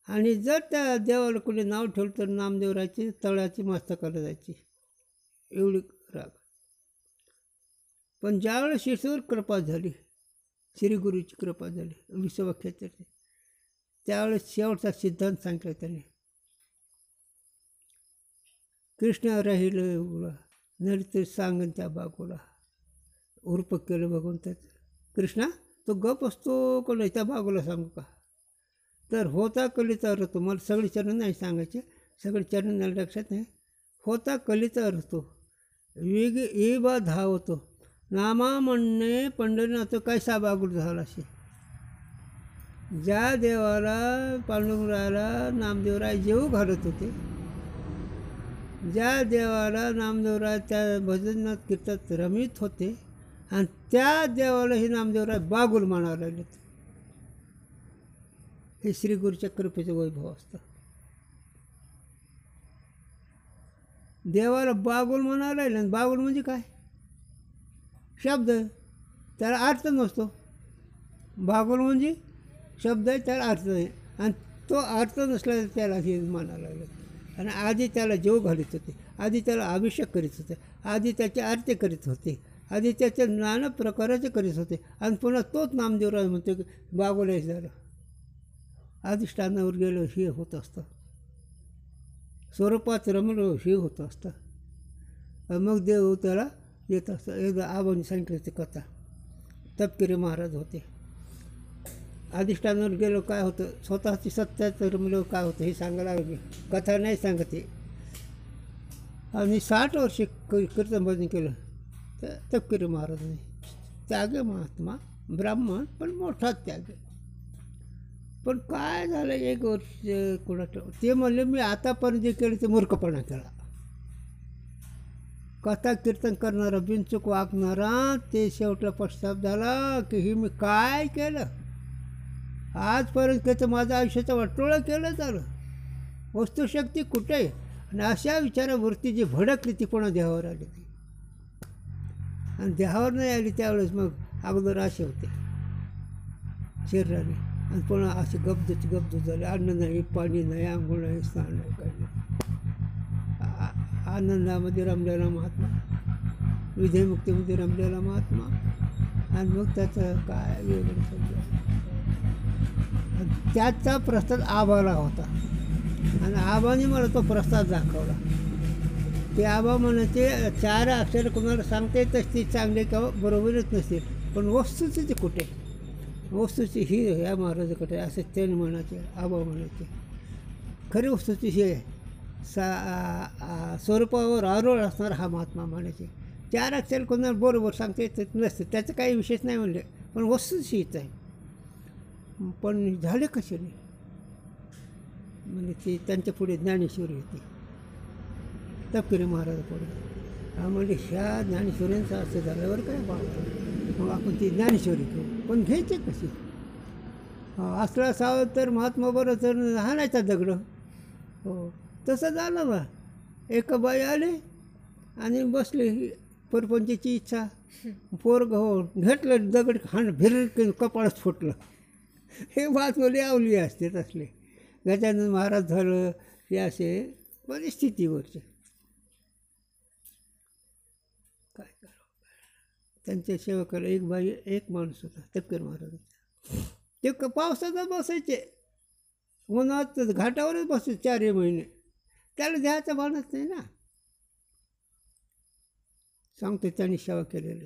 आणि जर त्या देवाला कोणी नाव ठेवलं तर नामदेवरायाची तळाची मस्तकाला जायची एवढी राग. पण ज्यावेळेस शिष्यावर कृपा झाली, श्रीगुरूची कृपा झाली, विश्ववाक्याची, त्यावेळेस शेवटचा सिद्धांत सांगितला त्याने. कृष्ण राहिलं नर सांगन त्या बागोला. उर्प केलं भगवंताचं. कृष्णा तो गप असतो का नाही त्या बागोला सांगू का. तर होता कलीचा अर्थ. मला सगळे चरण नाही सांगायचे, सगळे चरण लक्षात नाही. होता कलीचा अर्थ वेग ए बा धावतो नामा म्हणणे पंढरीनाथ कैसा बागुल झाला असे. ज्या देवाला पांडुरंगाला नामदेवराय जेव घालत होते, ज्या देवाला नामदेवराय त्या भजनात कीर्तनात रमित होते आणि त्या देवाला हे नामदेवराय बागुल म्हणायला लागलेत. हे श्रीगुरूच्या कृपेचं वैभव असतं. देवाला बागुल म्हणायला लागले. बागुल म्हणजे काय शब्द, त्याला अर्थ नसतो. बागुल म्हणजे शब्द आहे, त्याला अर्थ नाही. आणि तो अर्थ नसला तर त्याला हे म्हणायला लागले. आणि आधी त्याला जेव घालीत होते, आधी त्याला अभिषेक करीत होते, आधी त्याचे आरती करीत होते, आधी त्याचे नाना प्रकाराचे करीत होते. आणि पुन्हा तोच नामदेवराय म्हणतो की बागुल झालं. अधिष्ठानावर गेलो हे होत असतं, स्वरूपात रमलो हे होत असतं. मग देव त्याला येत असतं. एकदा आबांनी सांगितलं ते कथा. तपकिरी महाराज होते. अधिष्ठानावर गेलो काय होतं, स्वतःची सत्यात रमलो काय होतं हे सांगायला लागली. कथा नाही सांगते. आणि 60 वर्ष कीर्तन भजन केलं तर तपकिरी महाराजांनी. त्यागे महात्मा, ब्राह्मण पण मोठा त्याग. पण काय झालं 1 वर्ष कोणा ते म्हणले मी आतापर्यंत जे केलं ते मूर्खपणा केला. कथा कीर्तन करणारा बिनचूक वागणारा ते शेवटला पश्चाताप झाला की हे मी काय केलं. आजपर्यंत त्याचं माझं आयुष्याचं वाटोळं केलं झालं. वस्तुशक्ती कुठे आहे? आणि अशा विचारावरती जी भडकली ती पुन्हा देहावर आली ती. आणि देहावर नाही आली त्यावेळेस मग अगोदर असे होते शरीराने, आणि पुन्हा असे गबदूच झाले. अन्न नाही, पाणी नाही, आंघोळ नाही, स्नान नाही, काही नाही. आनंदामध्ये रमलेला महात्मा, विधेमुक्तीमध्ये रमलेला महात्मा. आणि मग त्याचं काय वेगळं समजा. त्याचा प्रसाद आबाला होता, आणि आबाने मला तो प्रसाद दाखवला. ते आबा म्हणायचे 4 अक्षर कोणाला सांगता येत असते चांगले किंवा बरोबरच नसतील, पण वस्तूची ते कुठे, वस्तूची ही ह्या महाराजाकडे असं त्याने म्हणायचे. आबा म्हणायचे खरी वस्तूची ही आहे, स्वरूपावर आरोळ असणारा हा महात्मा म्हणायचे. 4 अक्षर कोणाला बरोबर सांगता येत नसते, त्याचं काही विशेष नाही म्हणले, पण वस्तूची हीच आहे. पण झाले कशाने? म्हणजे ते त्यांच्या पुढे ज्ञानेश्वरी होती, तपकिरी महाराजापुढे. म्हणजे ह्या ज्ञानेश्वरींचं असं झाल्यावर काय बाबा, मग आपण ती ज्ञानेश्वरी घेऊ. पण घ्यायचे कशी? असला असावं तर महात्मा बरं तर हाणायचा दगड. हो, तसं झालं बा. एक बाई आले आणि बसले, परपंचाची इच्छा, पोरग हो घेतलं दगड, भिर कपाळच फुटलं. हे महात्मा आवली असते तसले. गजानन महाराज झालं, हे असे परिस्थितीवरचे काय करावं. त्यांच्या सेवकाला एक बाई, एक माणूस होता तपकीर महाराजाचा. ते पावसाचा बसायचे, उन्हात घाटावरच बसायचे 4 महिने. त्याला द्यायचं भानच नाही ना. सांगतो त्यांनी सेवा केलेली,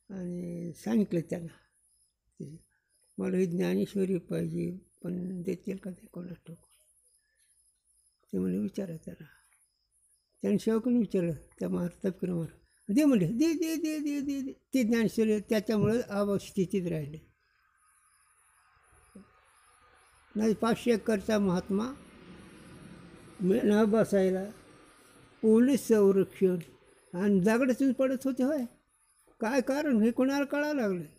आणि सांगितलं त्यांना मला ही ज्ञानेश्वरी पाहिजे, पण देतील का ते कोणाला ठाऊक. ते म्हणजे विचारा त्याला. त्यांनी सेवकाने विचारलं त्या तपकीर महाराज, दे म्हणजे दे दे दे दे दे दे ती ज्ञानेश्वरी. त्याच्यामुळे अवस्थितीत राहिले. नाही 500 एकरचा महात्मा, मेणा बसायला, पोलीस संरक्षण, आणि दगडातून पडत होते. होय, काय कारण हे कोणाला कळायला लागले.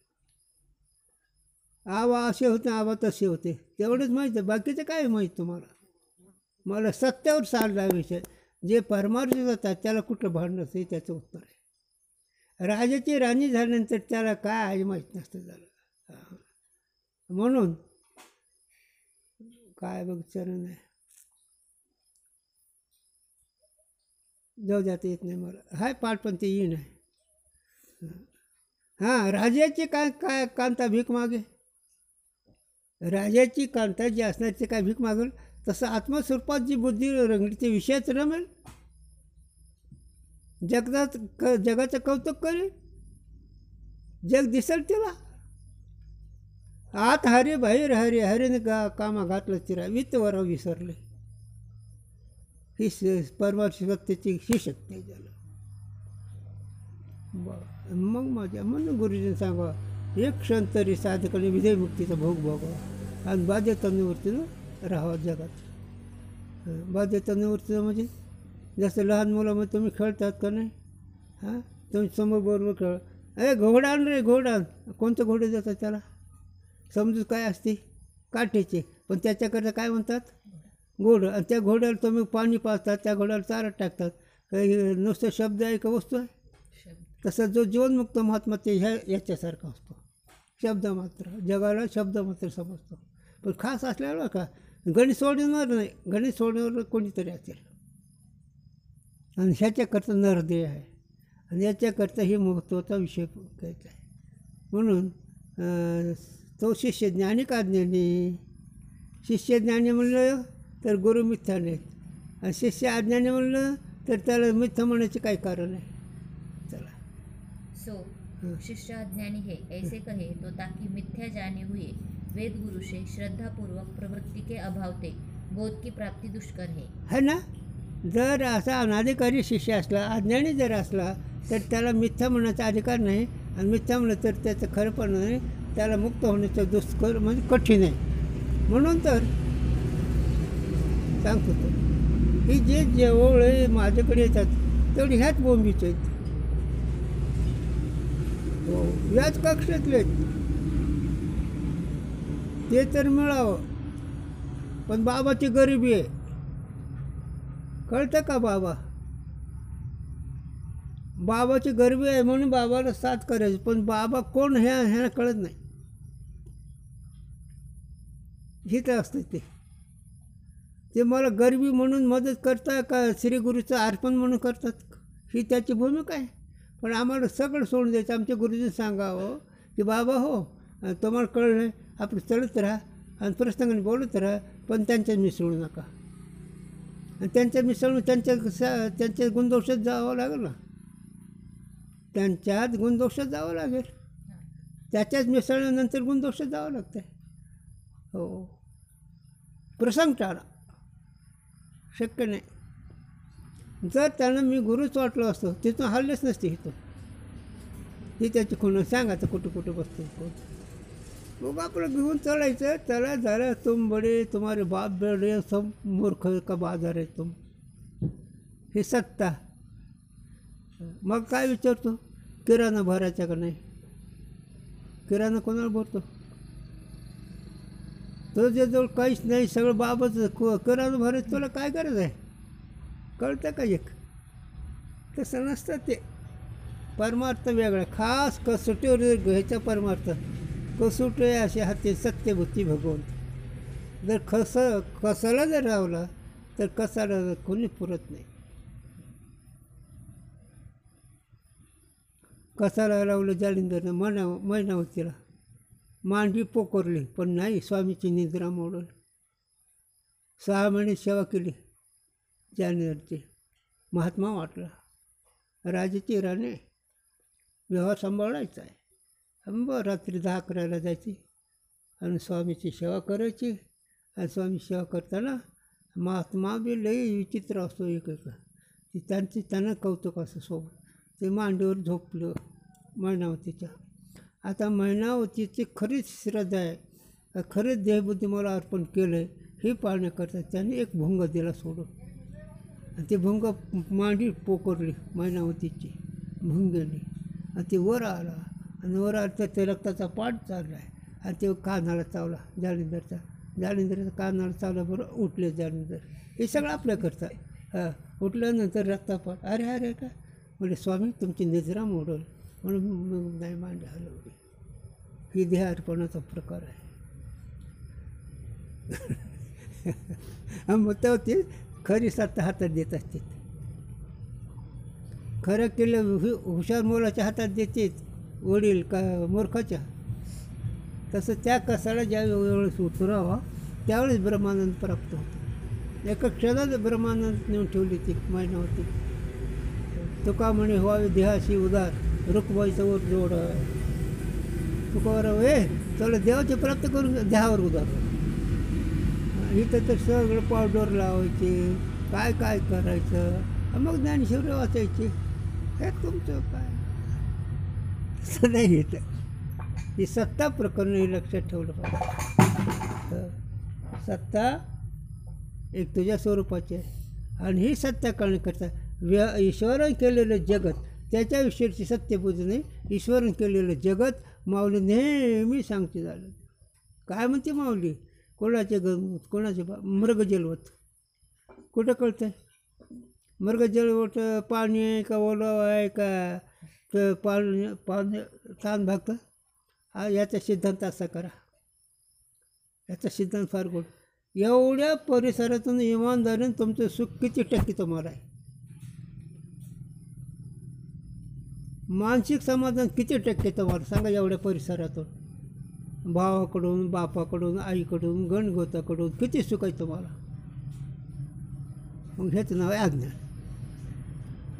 आबा असे होते, आबा तसे होते, तेवढंच माहीत आहे, बाकीचं काय माहीत तुम्हाला. मला सत्यावर चालला विषय. जे परमार्थ जातात त्याला कुठं भांडणं हे त्याचं उत्तर आहे. राजाची राणी झाल्यानंतर त्याला काय आहे माहीत नसतं झालं. म्हणून काय बघ चरण आहे, जाऊ जाता येत नाही मला. हाय पाठ पण ते येईन आहे. हां, राजाची काय कांता भीक मागे. राजाची कांता जी असणार ते काय भीक मागेल, तसं आत्मस्वरूपात जी बुद्धी रंगली ते विषयाच रमेल, जगाचं कौतुक करेल, जग दिसेल तिला. आत हरे बाहेर हरे, हरेने कामा घातलं चिरा, वित्तवर विसरले. ही परमार्थ सत्तेची ही शक्ती आहे त्याला. बरं, मग माझ्या म्हणून गुरुजींनी सांगा, एक क्षण तरी साधकाने विधेयमुक्तीचा भोग भोगावा, आणि बाध्य तन्वृत्तीनं राहावं जगात. बाध्य तन्वृत्तीचं म्हणजे जसं लहान मुलामध्ये तुम्ही खेळतात का नाही. हां, तुम्ही समोर बरोबर खेळ, घोडा आण रे घोडा आण. कोणतं घोडे जातात त्याला? समजूत काय असते? काठीचे. पण त्याच्याकरता काय म्हणतात? घोडं. आणि त्या घोड्याला तुम्ही पाणी पाजतात, त्या घोड्याला चारा टाकतात. काही नुसतं शब्द आहे का वस्तू आहे? तसं जो जीवनमुक्त महात्मा ते याच्यासारखा असतो, शब्द मात्र. जगाला शब्द मात्र समजतो. पण खास असल्यावर का गणित सोडणार नाही, गणित सोडण्यावर कोणीतरी असेल. आणि ह्याच्याकरता नरदेय आहे, आणि याच्याकरता हे महत्त्वाचा विषय घ्यायचा आहे. म्हणून तो शिष्य ज्ञानी का ज्ञानी. शिष्य ज्ञानी म्हणलं तर गुरु मिथ्या नाहीत, आणि शिष्य अज्ञानी म्हणलं तर त्याला मिथ्या म्हणण्याचे काही कारण आहे. चला. सो शिष्य अज्ञानी है ऐसे कहे तो ताकि मिथ्या जाने हुए वेद गुरु से श्रद्धापूर्वक प्रवृत्ति के अभाव ते बोध की प्राप्ति दुष्कर है ना. जर असा अनाधिकारी शिष्य असला, अज्ञानी जर असला, तर त्याला मिथ्या म्हणण्याचा अधिकार नाही, आणि मिथ्या म्हणलं तर त्याचं खरंपण नाही, त्याला मुक्त होण्याचं दुष्कर म्हणजे कठीण आहे. म्हणून तर सांगतो तो, ही जे जेवढे माझ्याकडे येतात तेवढे ह्याच बोंबीचे आहेत. हो, याच कक्षातले आहेत. ते तर मिळावं, पण बाबाची गरिबी आहे. कळतं का बाबा? बाबाची गरिबी आहे म्हणून बाबाला साथ करायची, पण बाबा कोण ह्याला कळत नाही. हिथं असतं ते मला गरिबी म्हणून मदत करता का श्री गुरुचं अर्पण म्हणून करतात, ही त्याची भूमिका आहे. पण आम्हाला सगळं सोडून द्यायचं. आमच्या गुरुजींनी सांगावं की बाबा हो, तुम्हाला कळलं नाही, आपलं चलत राहा आणि प्रसंगाने बोलत राहा, पण त्यांच्यात मिसळू नका. आणि त्यांच्यात मिसळून त्यांच्या गुणदोषात जावं लागेल ना, त्यांच्यात गुणदोषात जावं लागेल. त्याच्याच मिसळल्यानंतर गुणदोषात जावं लागतं. हो, प्रसंग टाळा, शक्य नाही. जर त्यांना मी गुरुच वाटलो असतो, तिथून हल्लेच नसते. इथून ही त्याची खूण सांगायचं कुठं कुठं बसतो कोण. मग आपलं घेऊन चलायचं. चला झालं, तुम बडे तुम्हारे बाप बडे, सब मूर्ख का बाजार आहे तुम. हे सत्ता. मग काय विचारतो, किराणा भरायचा का नाही? किराणा कोणाला भरतो? तुझ्याजवळ काहीच नाही, सगळं बाबाचं किराणा भरायचं, तुला काय गरज आहे? कळतं का? एक तसं नसतं ते. परमार्थ वेगळा, खास कसोटीवर घ्यायचा परमार्थ. कसोटी असे हाती सत्यभूती भगवंत. जर कसाला जर रावला तर कसाला कोणी पुरत नाही. कसाला लावलं जालिंदरनं मैनावतीला, मांडी पोकरली, पण नाही, स्वामीची निद्रा मोडली. 6 महिने सेवा केली जालिंदरची. महात्मा वाटला, राजाची राणे, व्यवहार सांभाळायचा आहे. मग रात्री 10-11ला जायची आणि स्वामीची सेवा करायची. आणि स्वामी सेवा करताना महात्मा बी लई विचित्र असतो. एक त्यांना कौतुक असं सोबत. ते मांडीवर झोपलं मैनावतीच्या. आता मैनावतीची खरीच श्रद्धा आहे, खरीच देहबुद्धी मला अर्पण केलं आहे, हे पाहण्याकरता त्याने एक भुंग दिला सोडून. आणि ते भुंग मांडी पोकरली मैनावतीची भुंगेने. आणि ते वर आला, आणि वर आलं तर ते रक्ताचा पाठ चालला आहे. आणि ते कानाला चावला जालिंदरचा कानाला चावला. बरोबर उठले जालिंदर. हे सगळं आपल्या करता. उठल्यानंतर रक्तापाठ. अरे काय म्हणजे स्वामी तुमची निद्रा मोडल म्हणून नाही मांडी हलवली. ही देह अर्पणाचा प्रकार आहे. मग तेव्हा ते खरी सत्ता हातात देत असते. खरं केलं हुशार मुलाच्या हातात देते वडील का मूर्खाच्या. तसं त्या कसाला ज्या वेळेस उतरावा त्यावेळेस ब्रह्मानंद प्राप्त होतो. एका क्षणात ब्रह्मानंद नेऊन ठेवली ती मैनावती. तुका म्हणे व्हावे देहाशी उदार, रुक्माईचा वर जोड. तुका चला देवाची प्राप्त करून देहावर उदार. इथं तर सगळं पावडर लावायचे, काय करायचं, मग ज्ञानेश्वरी वाचायची. हे तुमचं काय असं नाही येतं. ही सत्ता प्रकरण हे लक्षात ठेवलं पाहिजे. सत्ता एक तुझ्या स्वरूपाची आहे. आणि ही सत्ता करण्याकरता ईश्वराने केलेलं जगत, त्याच्याविषयीची सत्यबुद्धी नाही. ईश्वराने केलेलं जगत माऊली नेहमी सांगते झालं. काय म्हणते माऊली? कोणाचे कोणाचे मृग जलवत. कुठं कळतं? मृग जलवत पाणी आहे का ओलाव आहे का पाणी ताण भागतं? याचा सिद्धांत असा करा. याचा सिद्धांत फार गोड. एवढ्या परिसरातून इमानदारीने तुमचं सुख किती टक्के तुम्हाला आहे? मानसिक समाधान किती टक्के तुम्हाला सांगा? एवढ्या परिसरातून भावाकडून, बापाकडून, आईकडून, गणगोताकडून किती सुख आहे तुम्हाला? मग हेच नाव आहे अज्ञान.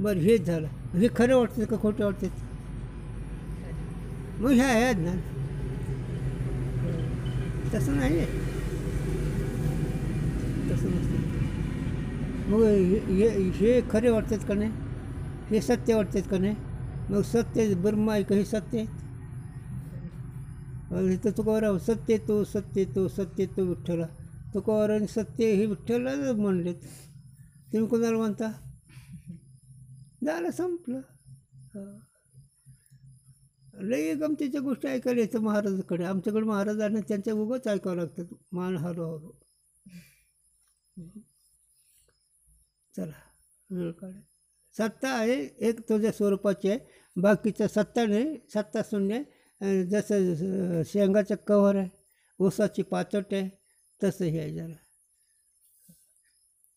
बरं, हेच झालं. हे खरं वाटतं का खोटं वाटतं? मग हे आहे अज्ञान. तसं नाही आहे, तसं नसतं. मग हे खरे वाटतात का नाही? हे सत्य वाटतात का नाही? मग सत्य ब्रह्म आहे का? हे सत्य आहे. इथं तुकाराम सत्य तो विठ्ठला. तुकाराम सत्य हे विठ्ठलाला म्हणलेत. तुम्ही कोणाला म्हणता? झालं, संपलं. लई गमतीच्या गोष्टी ऐकायला येतं महाराजाकडे. आमच्याकडे महाराजांना त्यांच्या उगाच ऐकावं लागतं, मान हळूहळू. चला वेळ काढा. सत्ता आहे एक तुझ्या स्वरूपाची आहे, बाकीचं सत्ता नाही, सत्ता शून्य आहे. जसं शेंगाचं कव्हर आहे, ऊसाची पाचट आहे, तसं हे आहे जरा.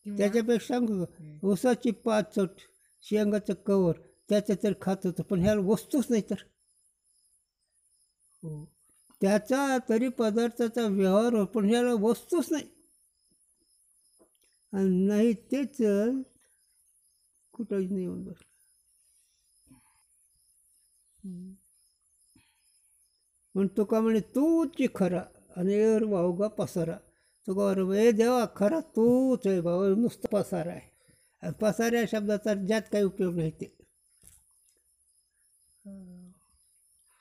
किंवा त्याच्यापेक्षा सांगू का, ऊसाची पाचट, शेंगाचं कव्हर त्याचं तर खात होतं, पण ह्याला वस्तूच नाही तर. हो, त्याचा तरी पदार्थाचा व्यवहार हो, पण ह्याला वस्तूच नाही. आणि नाही तेच कुठंच नाही येऊन बसलं. पण तुका म्हणे तूच खरा आणि एर वाहुगा पसारा. तुका बरोबर ए देवा खरा तूच आहे बाबा, नुसतं पसारा आहे. आणि पसारा या शब्दाचा ज्यात काही उपयोग नाही ते.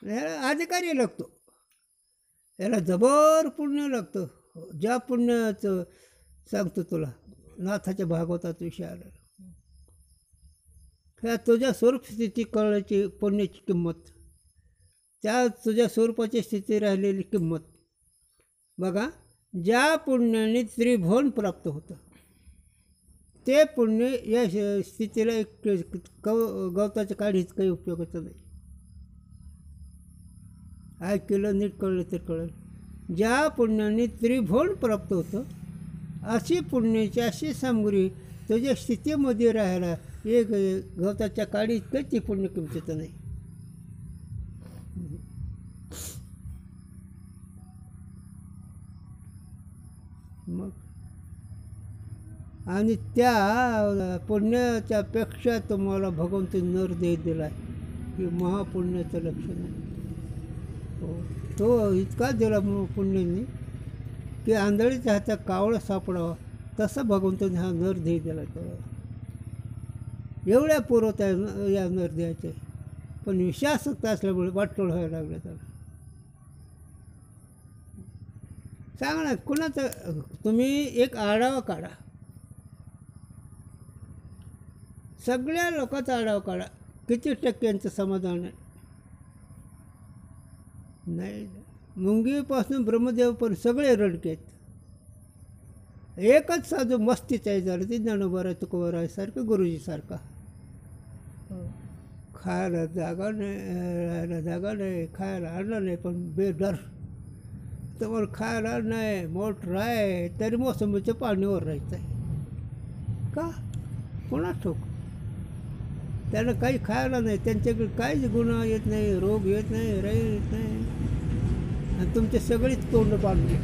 याला अधिकारी लागतो, याला जबर पुण्य लागतं. ज्या पुण्याचं सांगतो तुला, नाथाच्या भागवतात विषय आला. ह्या तुझ्या स्वरूप स्थिती कळण्याची पुण्याची किंमत, त्या तुझ्या स्वरूपाची स्थिती राहिलेली किंमत बघा. ज्या पुण्याने त्रिभुवन प्राप्त होतं ते पुण्य या स्थितीला एक गवताच्या काढीच काही उपयोगाचं नाही. ऐकलं नीट कळलं तर कळलं. ज्या पुण्याने त्रिभुवन प्राप्त होतं अशी पुण्याची अशी सामग्री तुझ्या स्थितीमध्ये राहायला एक गवताच्या काळी इतकंच ती पुण्य किमतीचं नाही. मग आणि त्या पुण्याच्या पेक्षा तुम्हाला भगवंताने नरदेह दिला आहे, की महापुण्याचं लक्षण आहे. हो, तो इतका दिला पुण्याने की आंधळीच्या हातात कावळा सापडावा तसा भगवंताने हा नरदेह दिला. एवढ्या पुरवत आहे या नरदेहाचे, पण विश्वासकता असल्यामुळे वाटोळ व्हायला लागलं त्याला. सांगा ना, कुणाचं तुम्ही एक आढावा काढा, सगळ्या लोकांचा आढावा काढा, किती टक्क्यांचं समाधान आहे? नाही. मुंगीपासून ब्रह्मदेव पण सगळे रडके आहेत. एकच साधू मस्तीच आहे झालं, ते ज्ञानोबा आहे, तुकोबा आहे सारखं गुरुजीसारखा. खायला जागा नाही, राहायला जागा नाही, खायला आणलं नाही, पण बेडर. तर खायला नाही, मोटर आहे तरी मोसंबीच्या पाणीवर राहायचं आहे का? कोणा ठोक. त्यांना काही खायला नाही, त्यांच्याकडे काहीच गुन्हा येत नाही, रोग येत नाही, राई येत नाही. आणि तुमचे सगळेच तोंड बांधले.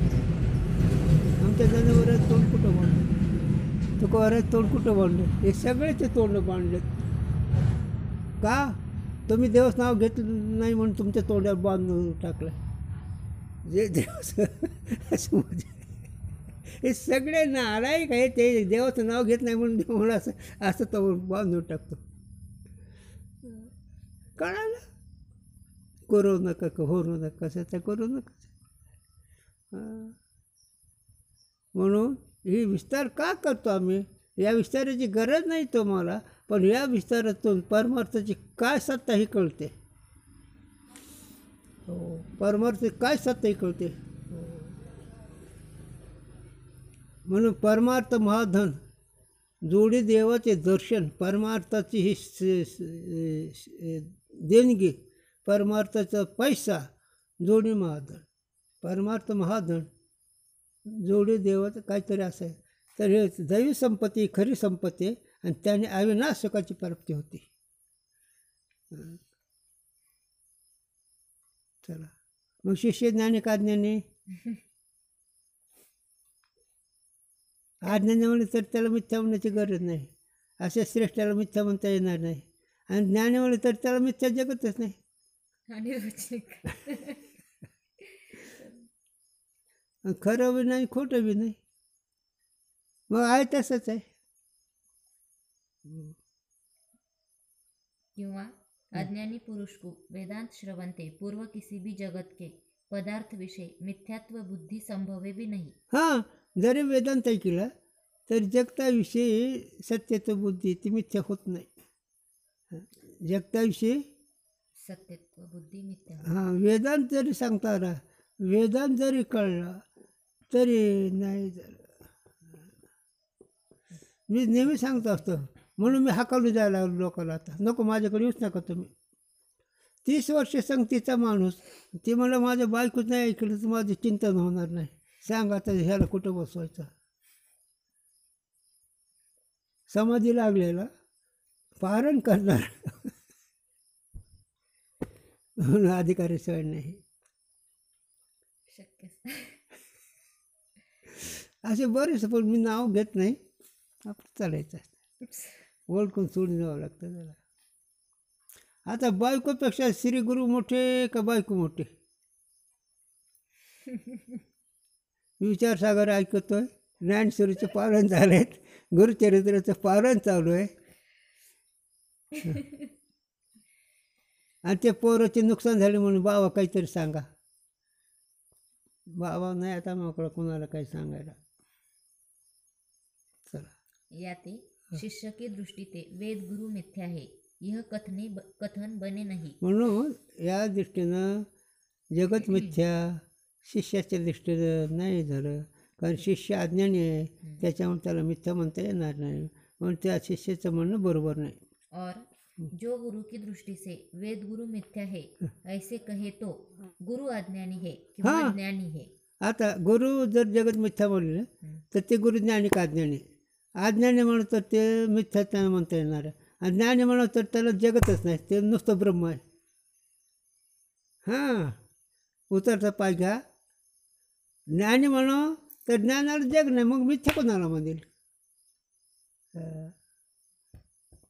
आमच्या जनावरात तोंड कुठं बांधले, तुकोबारात तोंड कुठं बांधले, हे सगळेचे तोंड बांधलेत का? तुम्ही देवाचं नाव घेतलं नाही म्हणून तुमच्या तोंडावर बांधून टाकलं. जे देवाचं असं म्हणजे हे सगळे नालायक आहे, ते देवाचं नाव घेत नाही म्हणून असं असं तो बांधून टाकतो. कळालं? करू नका, होऊ नका, कसं करू नका. म्हणून ही विस्तार का करतो आम्ही? या विस्ताराची गरज नाही तुम्हाला, पण या विस्तारातून परमार्थाची काय सत्ता ही कळते. हो, परमार्थ काय सत्ता ही कळते. म्हणून परमार्थ महाधन, जोडी देवाचे दर्शन, परमार्थाची ही देणगी, परमार्थाचा पैसा, जोडी महाधन. परमार्थ महाधन, जोडी देवाचं काहीतरी असं आहे. तर हे दैवी संपत्ती खरी संपत्ती आहे, आणि त्याने अविनाश सुखाची प्राप्ती होती. चला मग शिष्य ज्ञानी का ज्ञानी? अज्ञानी म्हणले तर त्याला मिथ्या म्हणण्याची गरज नाही, अशा श्रेष्ठाला मिथ्या म्हणता येणार नाही. आणि ज्ञानी म्हणले तर त्याला मिथ्या जगतच नाही. खरं बी नाही, खोटं बी नाही, मग आहे तसंच आहे. किंवा अज्ञानी पुरुष को वेदांत श्रवंते पूर्व किसी भी जगत के पदार्थ विषय मिथ्यात्व बुद्धि संभवे भी नहीं. हां, जरी वेदांत ऐकला तर जगताविषयी सत्यत्व बुद्धी ती मिथ्या होत नाही. जगताविषयी सत्यत्व बुद्धी मिथ्या हां, वेदांत जरी सांगता आला, वेदांत जरी कळला तरी नाही झालं. मी नेहमी सांगतो असतो, म्हणून मी हाकालू द्यायला लागलो लोकांना. आता नको, माझ्याकडे येऊच नका तुम्ही. 30 वर्ष संगतीचा माणूस, ती म्हणलं माझ्या बायकोच नाही ऐकलं तर माझं चिंतन होणार नाही. सांग आता ह्याला कुठं बसवायचं. समाधी लागलेला पारण करणार म्हणून अधिकारी सोय नाही. शक्य असे बरेच, पण मी नाव घेत नाही. आपण चालायचं असतं, ओळखून सोडून जावं लागतं त्याला. आता बायकोपेक्षा श्री गुरु मोठे का बायको मोठे? विचारसागर ऐकतोय, ज्ञानेश्वरीचं पारण झालेत, गुरुचरित्राचं पारण चालू आहे. आणि ते पोराचे नुकसान झाले म्हणून बाबा काहीतरी सांगा. बाबा नाही आता मोकळा कोणाला काही सांगायला. चला, याते शिष्य की दृष्टि ते वेद गुरु मिथ्या है, यह कथन बने नहीं. म्हणून या दृष्टीनं जगत मिथ्या, शिष्याच्या दृष्टीनं नाही झालं. कारण शिष्य अज्ञानी आहे, त्याच्यामुळे त्याला मिथ्या म्हणता येणार नाही. म्हणून त्या शिष्याचं म्हणणं बरोबर नाही. और जो गुरु की दृष्टि से वेद गुरु मिथ्या है ऐसे कहे तो गुरु अज्ञानी है किंवा हाँ. ज्ञानी है. आता गुरु जर जगत मिथ्या म्हणलं तर ते गुरु ज्ञानी का अज्ञानी? अज्ञानी म्हणत तर ते मिथ्याच नाही म्हणता येणार. आणि ज्ञानी म्हणत तर त्याला जगतच नाही, ते नुसतं ब्रह्म आहे. हां, उतरता पाय घ्या. ज्ञानी म्हणो तर ज्ञानाला जग नाही, मग मिथ्या कोणाला म्हणेल?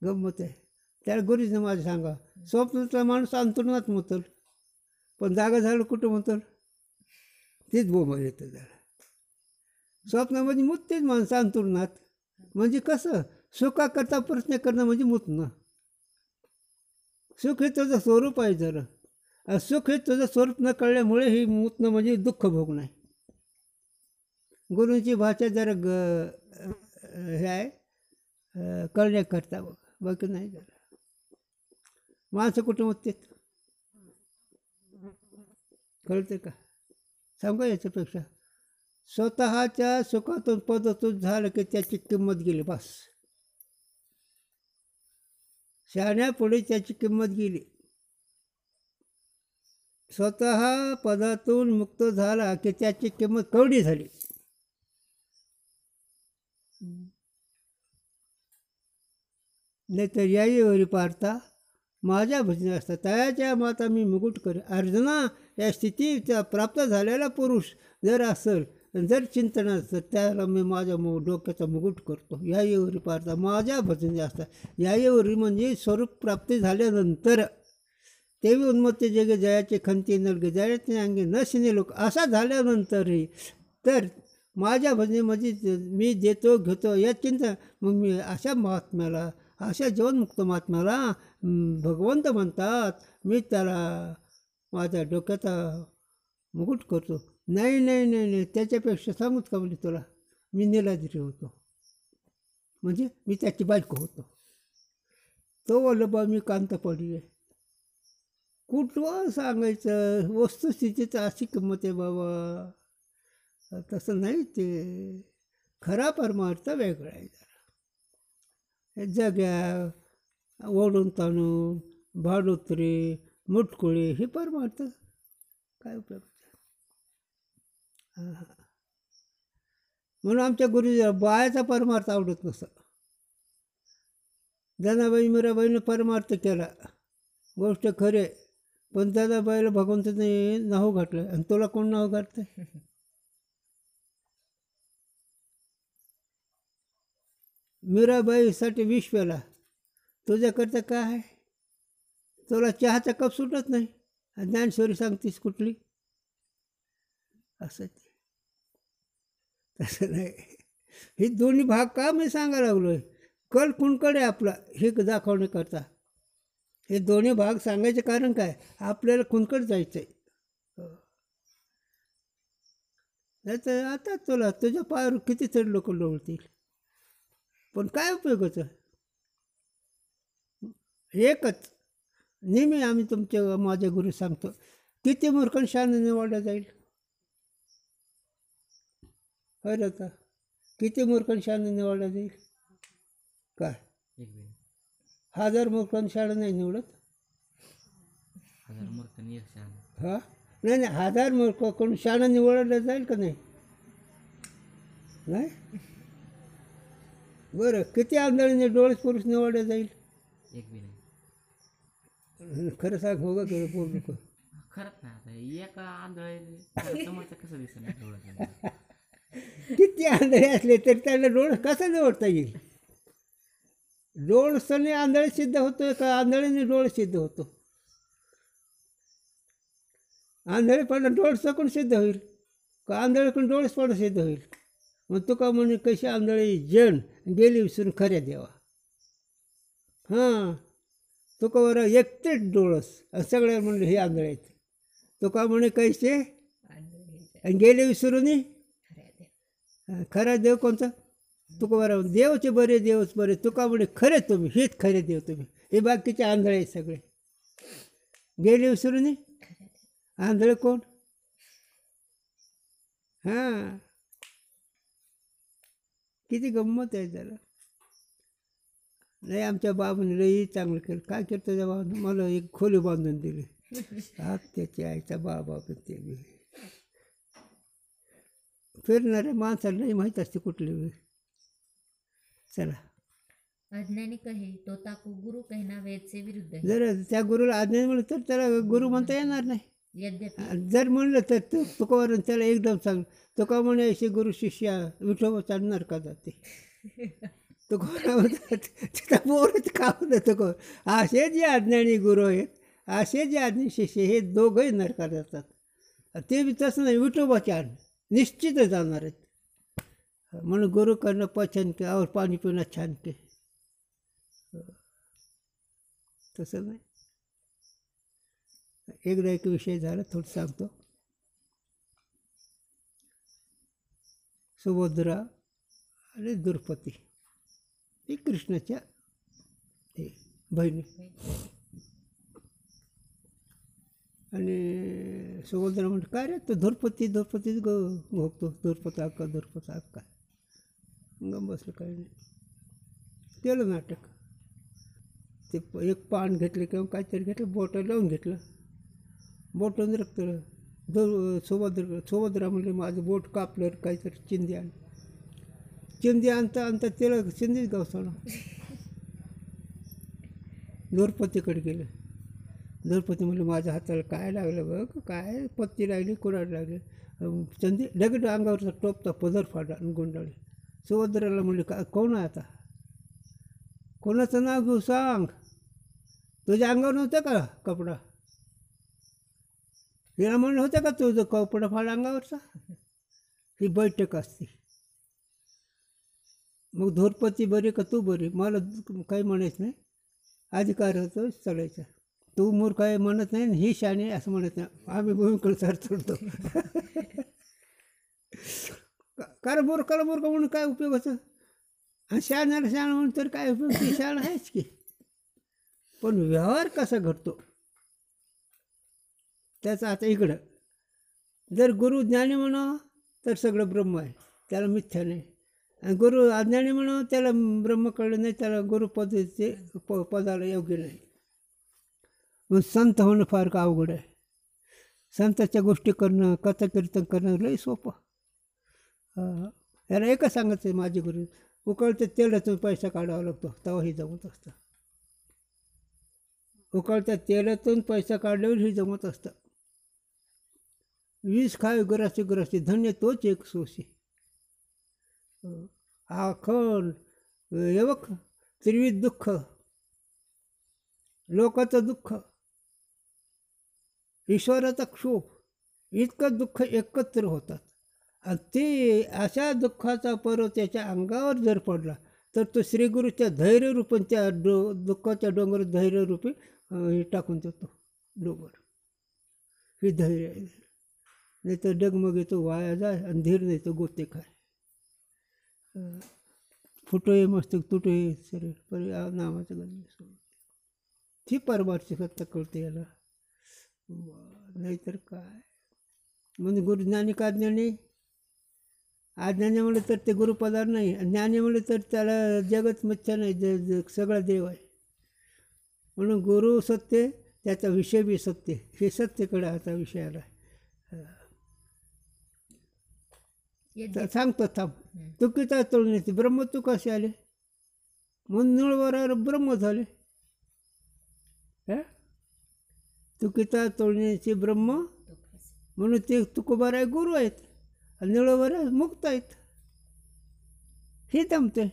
गंमत आहे. त्याला गुरुजीनं माझं सांगा, स्वप्नातला माणूस अंतरुणात मुतल, पण जागा झालं कुठं मुतल? तीच बोंब येतं त्याला. स्वप्नामध्ये मुततेच माणसं अंतरुणात. म्हणजे कसं? सुखाकरता प्रश्न करणं म्हणजे मुतणं. सुख हे तुझं स्वरूप आहे. जरा सुख हे तुझं स्वरूप न कळल्यामुळे ही मुतणं म्हणजे दुःख भोगणं आहे. गुरूंची भाषा जरा हे आहे, कळण्याकरता बघ, बाकी नाही. जरा माणसं कुठं मुततात कळते का? सांगा याच्यापेक्षा. स्वतःच्या सुखातून पदातून झालं की त्याची किंमत गेली, बस. शहाण्यापुढे त्याची किंमत गेली. स्वतः पदातून मुक्त झाला की त्याची किंमत कवडी झाली. नाही तर याईवरी पारता माझ्या भजने असतात तयाच्या माता मी मुकुट करे. अर्जुना, या स्थितीचा प्राप्त झालेला पुरुष जर असेल, जर चिंतन असतं, त्याला मी माझ्या डोक्याचा मुकुट करतो. याईवरी पारता माझ्या भजने असतात. याईवरी म्हणजे स्वरूप प्राप्ती झाल्यानंतर तेवी उन्मत्ते जगे जयाचे खंती नलगे जयाचे अंगे न शिने लोक, असा झाल्यानंतरही तर माझ्या भजनेमध्ये मी देतो घेतो या चिंता. मग मी अशा महात्म्याला, अशा जीवनमुक्त महात्म्याला भगवंत म्हणतात. मी त्याला माझ्या डोक्याचा मुकुट करतो. नाही नाही नाही नाही, त्याच्यापेक्षा सांगूच का म्हणजे तुला, मी निलाद्री होतो, म्हणजे मी त्याची बायको होतो. तो बोललो बा मी कांतपडी आहे. कुठं सांगायचं? वस्तुस्थितीचं अशी किंमत आहे बाबा. तसं नाही, ते खरा परमार्थ वेगळा आहे. जरा जग्या ओढून ताणून भाडोत्री मुटकुळे हे परमार्थ काय उपयोग? म्हणून आमच्या गुरुजीला बायाचा परमार्थ आवडत नसतं. जनाबाई मीराबाईनं परमार्थ केला, गोष्ट खरे, पण जनाबाईला भगवंताने नाव घातलं. आणि तुला कोण नाव घातलं? मीराबाईसाठी विष प्याला, तुझ्याकरता काय आहे? तुला चहाचा कप सुटत नाही, ज्ञानेश्वरी सांगतीस कुठली? असं ते तसं नाही. हे दोन्ही भाग का मी सांगायला लागलो आहे? कल कुणकडे आपला हे दाखवण्याकरता हे दोन्ही भाग सांगायचे कारण काय? आपल्याला कुणकडे जायचं आहे. नाही तर आता तुला तुझ्या पायावर कितीतरी लोक लोळतील, पण काय उपयोगाचं? एकच नेहमी आम्ही माझे गुरु सांगतो, किती मूर्ख आणि शहाणा निवडला जाईल? खरं का? किती मूर्ख आणि शहाणा निवडला जाईल? काय 1000 मूर्ख आणि शहाणा नाही निवडत? हा नाही नाही, 1000 मूर्ख कोण शहाणा निवडला जाईल का नाही? नाही. बरं, किती आंधळीने डोळे पुरुष निवडला जाईल? खरं सांग, हो का? बोल नको. किती आंधळे असले तरी त्याला डोळे कसं निवडता येईल? डोळसाने आंधळे सिद्ध होतो का आंधळीने डोळे सिद्ध होतो? आंधळेपणा डोळसाकडून सिद्ध होईल का आंधळेकडून डोळसपणा सिद्ध होईल? मग तुका म्हणे कशी आंधळी जण गेली विसरून खऱ्या देवा. हां, तुका बरं एकटेच डोळस आणि सगळ्या म्हणले हे आंधळे आहेत. तुका म्हणे कैसे आणि गेले विसरून खरा देव कोणता? तुका बरं देवचे बरे देवच बरे. तुका म्हणे खरे तुम्ही, हेच खरे देव तुम्ही. हे बाकीचे आंधळे आहेत सगळे. गेले विसरून आंधळे कोण? हां, किती गंमत आहे त्याला. नाही, आमच्या बाबाने लई चांगलं केलं. काय केलं त्याच्या बाबाने? मला एक खोली बांधून दिली. त्याच्या आईचा बाबा पण ते बी फिरणारे माणसाला नाही माहीत असते कुठली वेळ. चला, अज्ञानी कहे तो ताकू गुरु कहना वेद से विरुद्ध है. जर त्या गुरुला आज्ञा म्हणलं तर त्याला गुरु म्हणता येणार नाही. यद्यपि जर म्हणलं तर तुकावरून त्याला एकदम सांग. तुका म्हणे असे गुरु शिष्या विठोबा चालणार का जाते? तुका तिथं बोलत का होतं? तुका असे जे अज्ञानी गुरु आहेत, असे जे अज्ञानी शिष्य हे दोघंही नरकात जातात. ते बी तसं नाही, विठोबाच्या निश्चितच जाणार आहेत. म्हणून गुरु करणं पचन के और पाणी पिणं छान के. तसं नाही. एकदा एक विषय झाला, थोडं सांगतो. सुभद्रा आणि द्रौपदी ही कृष्णाच्या बहिणी. आणि सुभद्रा म्हणते काय रे तो द्रौपदीच भोगतो. द्रौपदी अक्का. गम बसलं, काही नाही. केलं नाटक. ते एक पान घेतलं किंवा काहीतरी घेतलं, बोटं लावून घेतलं. बोटून रक्त. सुभद्रा म्हणले माझं बोट कापलं, काहीतरी चिंदी आण. चिंदी आणता त्याला चिंदीच गवसवलं. द्रौपदीकडे गेलं. द्रौपदी म्हणलं माझ्या हाताला काय लागलं बघ, काय पत्ती लागली, कुराड लागली. चिंदी लगेच अंगावरचा टोपता पदर फाडला आणि गुंडाळी. सुभद्राला म्हणले का कोण आहे आता? कोणाचं नाव घेऊ सांग. तुझ्या अंगावर नव्हतं का कपडा? तिला म्हणलं होतं का तुझं कपडा फाड अंगावरचा? ही बैठक असते. मग द्रौपदी बरी का तू बरी? मला काही म्हणायचं नाही, अधिकार होतो चालायचा. तू मूर्ख आहे म्हणत नाही, ही शाणे असं म्हणत नाही. आम्ही भूमीकडे सर चढतो. कारण मूर्खाला मूर्ख म्हणून काय उपयोग होतं? आणि शहाण्याला शहाणा म्हणून तर काय उपयोग? ती शाळा आहेच की. पण व्यवहार कसा घडतो त्याचा. आता इकडं जर गुरु ज्ञानी म्हणावं तर सगळं ब्रह्म आहे, त्याला मिथ्या नाही. आणि गुरु अज्ञानी म्हणावं त्याला ब्रह्म कळलं नाही, त्याला गुरुपदाचे पदाला योग्य नाही. मग संत होणं फार का अवघड आहे. संतांच्या गोष्टी करणं, कथा कीर्तन करणं लई सोपं. याला एकच सांगायचं आहे, माझे गुरु उकळते तेलातून पैसा काढावा लागतो तेव्हा ही जमत असतं. उकळत्या तेलातून पैसा काढल्यावर ही जमत असतं. 20 खावे ग्रासी धन्य तोच एक सोशी. आखण हे बघ, त्रिविध दुःख, लोकाचं दुःख, ईश्वराचा क्षोभ, इतकं दुःख एकत्र होतात. आणि ते अशा दुःखाचा पर्व त्याच्या अंगावर जर पडला तर तो श्रीगुरूच्या धैर्यरूपी त्या दुःखाच्या डोंगर धैर्यरूपी टाकून देतो डोंगर. ही धैर्य आहे. नाही तर डगमग येतो वाया जाय, आणि धीर नाही तो गोते खाय. फुटोय मस्तक तुटोय शरीर परी नावाचं गंज. ती परमार्थी सत्ता कळते याला. नाहीतर काय म्हणजे गुरुज्ञानी का ज्ञानी, अज्ञानीमुळे तर ते गुरुपदार नाही, ज्ञानीमुळे तर त्याला जगत मिथ्या नाही, सगळा देव आहे. म्हणून गुरु सत्य, त्याचा विषय बी सत्य, हे सत्यकडे आता विषय आला. तर सांगतो थांब. तुकीचा तोडण्याचे ब्रह्म तू कसे आले, म्हणून निळवरावर ब्रह्म झाले. तुकीचा तोडण्याचे ब्रह्म म्हणून ते तुकोबार आहे, गुरु आहेत, आणि निळवर मुक्त आहेत. हे जमते.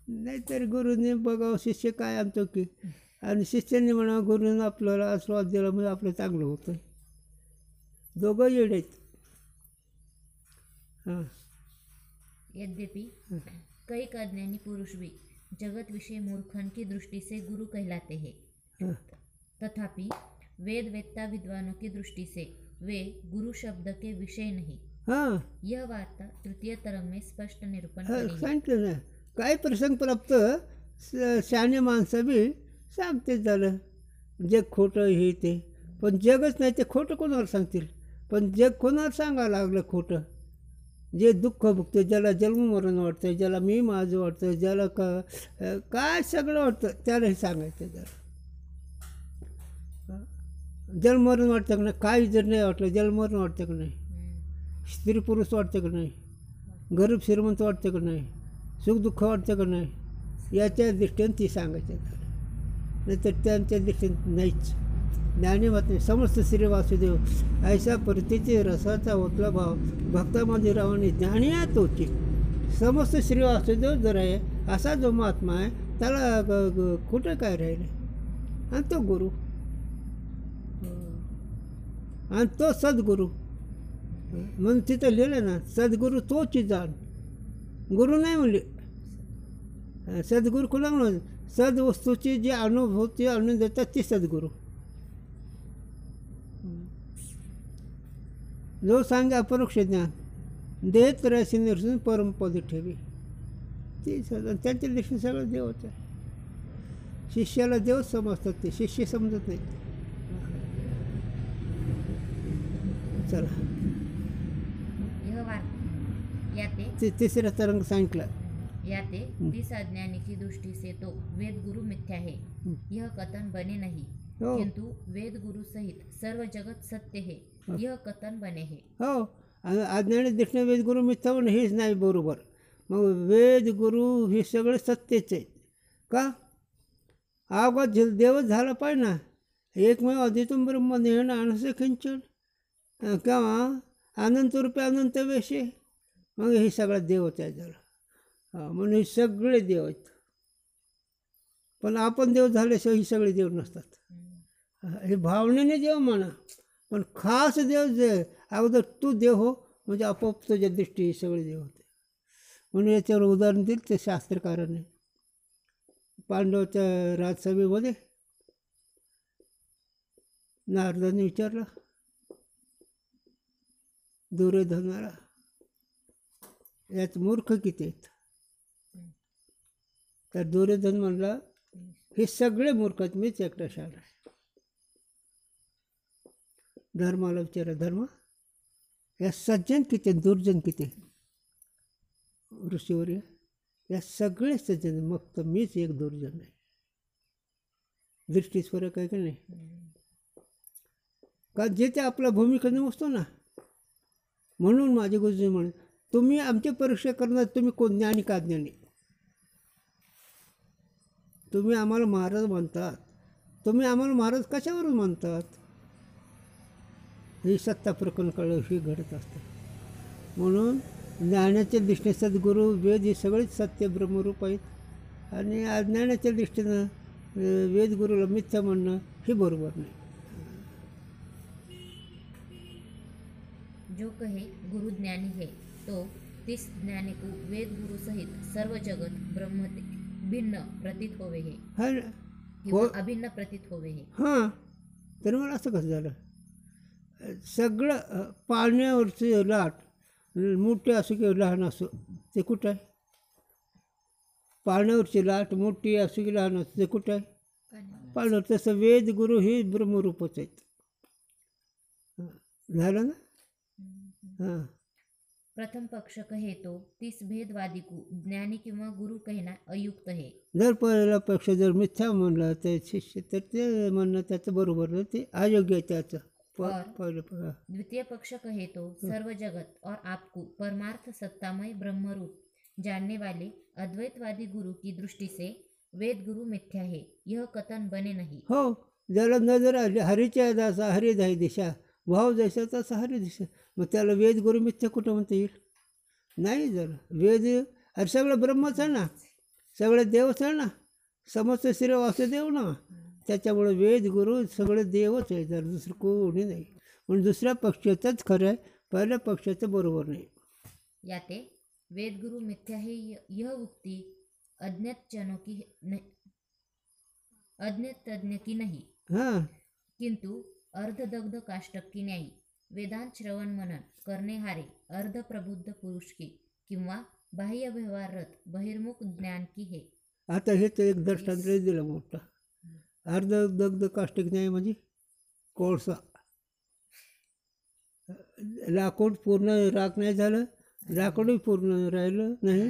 नाहीतर गुरुने बघावं शिष्य काय आणतो की, आणि शिष्याने म्हणावं गुरुनं आपल्याला आस्वाद दिला म्हणजे आपलं चांगलं होतं. दोघं येड आहेत. हां. यद्यपि कई अज्ञानी पुरुष भी जगत विषय मूर्खन की दृष्टि से गुरु कहलाते हैं, तथापि वेद वेत्ता विद्वानों की दृष्टि से वे गुरु शब्द के विषय नहीं. हां यह वार्ता तृतीय तरंग में स्पष्ट निरूपण करी है. सांगितलं ना, काय प्रसंग प्राप्त शहाणे माणसं बी सांगतेच झालं. जग खोटं हे ते, पण जगच नाही ते खोटं कोणाला सांगतील. पण जग कोणाला सांगायला लागलं खोटं. जे दुःख भुगते, ज्याला जन्ममरण वाटतं, ज्याला मी माझं वाटतं, ज्याला काय सगळं वाटतं, त्याला हे सांगायचं. जरा जन्ममरण वाटतं का नाही, काही जर नाही वाटलं, जन्ममरण वाटतं का नाही, स्त्री पुरुष वाटतं का नाही, गरीब श्रीमंत वाटतं का नाही, सुखदुःख वाटतं का नाही, याच्या दृष्टीने ती सांगायचं. नाहीतर त्यांच्या दृष्टीने नाहीच. ज्ञानी मात्र समस्त श्री वासुदेव ऐसा परिस्थिती रसाचा ओतला भाव भक्तामध्ये रावणी ज्ञानी आहे तोची. समस्त श्री वासुदेव जर आहे असा जो महात्मा आहे त्याला कुठं काय राहिले. आणि तो गुरु, आणि तो सद्गुरू. म्हणून तिथं लिहिलं ना, सद्गुरू तोची जाण. गुरु नाही म्हणले. सद्गुरू कुणा म्हणून, सद्वस्तूची जी अनुभूती आणून देतात ती सद्गुरू. जो सांगे अपरोक्ष ज्ञान देत रसी निरसून परमपदी ठेवी, ती त्यांच्या दृष्टीने सगळं देवच आहे. शिष्याला देवच समजतात, ते शिष्य समजत नाहीत. चला, यह वार्ता याते तिसरा तरंग सांगितला. याते तीस अज्ञानी की दृष्टि से तो वेद गुरु मिथ्या है, यह कथन बने नहीं. हो. किंतु वेद गुरु सहित सर्व जगत सत्य है, यह कथन बने है. हो, आणि अज्ञानी दृष्टीने वेदगुरू मिथ्या म्हणून हेच नाही बरोबर. मग वेदगुरू हे सगळे सत्यच आहेत. का अवघात देवच झाला पाहिजे ना. एकमेव अद्वितीय ब्रह्म नेहण अनसे किंचन किंवा अनंतरूपे अनंत वेशे. मग हे सगळं देवच आहे झालं. म्हणून हे सगळे देव आहेत. पण आपण देव झाल्याशिवाय ही सगळे देव नसतात. हे भावनेने देव म्हणा, पण खास देव जे अगोदर तू देव हो, म्हणजे आपोआप तुझ्या दृष्टी सगळे देव होते. म्हणून याच्यावर उदाहरण दिलं ते शास्त्रकाराने. पांडवाच्या राजसभेमध्ये नारदाने विचारलं दुर्योधनाला, यात मूर्ख किती आहेत. तर दुर्योधन म्हणला, हे सगळे मूर्ख आहेत, मीच एकटा शहाणा आहे. धर्माला विचारा, धर्म या सज्जन किती, दुर्जन किती. ऋषीवर्य, या सगळे सज्जन, मग तर मीच एक दुर्जन आहे. दृष्टीस फरक आहे का नाही. का जे ते आपल्या भूमिकेने मोजतो ना. म्हणून माझे गुरुजी म्हणून, तुम्ही आमची परीक्षा करणार, तुम्ही कोण ज्ञानी का ज्ञानी. तुम्ही आम्हाला महाराज म्हणतात, तुम्ही आम्हाला महाराज कशावरून म्हणतात. ही सत्ता प्रकरण कळलं, हे घडत असतं. म्हणून ज्ञानाच्या दृष्टीने सद्गुरू वेद हे सगळेच सत्य ब्रह्मरूप आहेत. आणि अज्ञानाच्या दृष्टीनं वेदगुरूला मिथ्या म्हणणं हे बरोबर नाही. जो कहे गुरु ज्ञानी है तो तिस ज्ञानी को वेद गुरु सहित सर्व जगत ब्रह्म भिन्न प्रतीत होवे है, हा किंवा अभिन्न प्रतीत होवे है. हां, तर मला असं कसं झालं. सगळं पाळण्यावरची लाट मोठी असो किंवा लहान असो ते कुठं आहे. पाळण्यावरची लाट मोठी असो की लहान असो ते कुठं आहे. पाळणार. तसं वेद गुरु ही ब्रह्मरूपच आहेत. झालं ना? हां. प्रथम पक्ष कहे तो तीस भेदवादी को ज्ञानी किंवा गुरु कहना अयुक्त है. जर पहिला पक्ष जर मिथ्या म्हणला तर शिष्य तर ते म्हणणं त्याचं बरोबर नाही, ते अयोग्य आहे त्याचं. पहिलं द्वितीय पक्ष कहे तो सर्व जगत और आपको परमार्थ सत्तामय ब्रह्मरूप जानने वाले अद्वैतवादी गुरु की दृष्टि से वेद गुरु मिथ्या है, यह कथन बने नहीं. हो, ज्याला नजर आली हरीच्या दासा हरिदाई दिशा, भाव जैसा तसा हरी दिशा, मग त्याला वेद गुरु मिथ्या कुठं म्हणता येईल? नाही. जर वेद अरे सगळं ब्रह्मच आहे ना, सगळे देवच आहे ना, समस्त श्री वासुदेव ना, त्याच्यामुळे वेद गुरु सगळे देवच आहे, जर दुसरं कोणी नाही. म्हणून दुसऱ्या पक्षाचंच खरं आहे, पहिल्या पक्षाचं बरोबर नाही. याते वेद गुरु मिथ्या है यह उक्ति अज्ञतज्ञ की नहीं, हां. किंतु अर्धदग्ध काष्टक की न्यायी. वेदांत श्रवण मनन करणे हारे अर्धप्रबुद्ध पुरुष की किंवा बाह्य व्यवहाररत बहिर्मुख ज्ञान की है. आता हे तर एक दृष्टांत दिलं मोठं. अर्धदग्ध काष्टिक न्याय म्हणजे कोळसा, लाकूड पूर्ण राख नाही झालं, लाकूडही पूर्ण राहिलं नाही,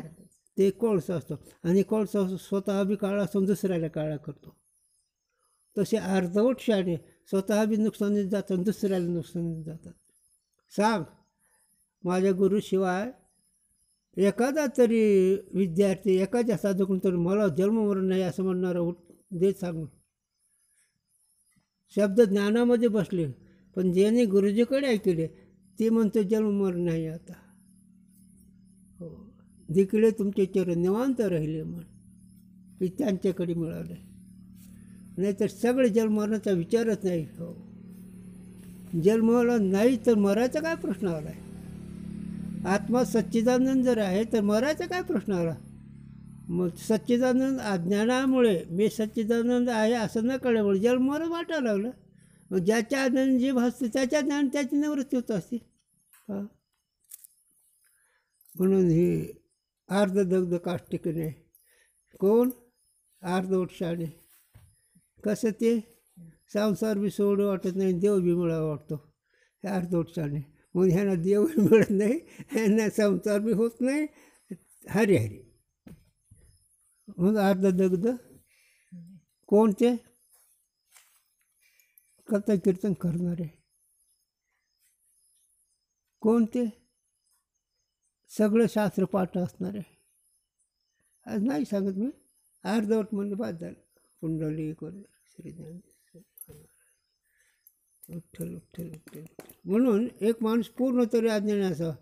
ते कोळसा असतो. आणि कोळसा स्वतः बी काळा असून दुसऱ्याला काळा करतो. तसे अर्धवट शाणे स्वतः बी नुकसानीत जातात, दुसऱ्याला नुकसानीत जातात. सांग, माझ्या गुरुशिवाय एखादा तरी विद्यार्थी एखाद्या साधकून तरी मला जन्ममरण नाही असं म्हणणारा दे सांगून. शब्द ज्ञानामध्ये बसले, पण ज्याने गुरुजीकडे ऐकले ते म्हणतो जन्ममरण नाही आता. हो, जिकडे तुमचे चरण निवांत राहिले म्हण, की त्यांच्याकडे मिळाले. नाहीतर सगळे जन्ममरणाचा विचारच नाही. हो, जन्माला नाही तर मरायचा काय प्रश्न आला आहे? आत्मा सच्चिदानंद जर आहे तर मरायचा काय प्रश्न आला? मग सच्चिदानंद अज्ञानामुळे मी सच्चिदानंद आहे असं न कळल्यामुळे जन्ममरण वाटायला लागलं. मग ज्याच्या आनंद जे भासते त्याच्या ज्ञान त्याची निवृत्ती होत असते. हां, म्हणून ही अर्धदग्ध काष्टिकने कोण? अर्धवट शाणे. कसं ते संसार बी सोडू वाटत नाही, देव बी मिळावा वाटतो. हे अर्धवट शाणे. म्हणून ह्यांना देवही मिळत नाही, ह्यांना संसार बी होत नाही, हरी हरी. म्हणून अर्धदग्ध कोणते? कथा कीर्तन करणारे. कोणते? सगळं शास्त्र पाठ असणारे. आज नाही सांगत मी, अर्धवट म्हणजे बाद झालं. पुंडलिक श्रीज्ञान विठ्ठल विठ्ठल विठ्ठल. म्हणून एक माणूस पूर्ण तरी अज्ञानी असावा,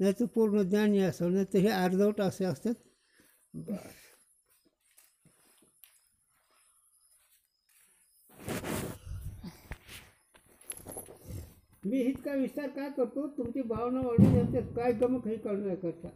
नाही तर पूर्ण ज्ञानी असावं, नाही तर हे अर्धवट असे असतात. बस. मी इतका विस्तार काय करतो? तुमची भावना वाढून काय गमक हे करण्याकरता.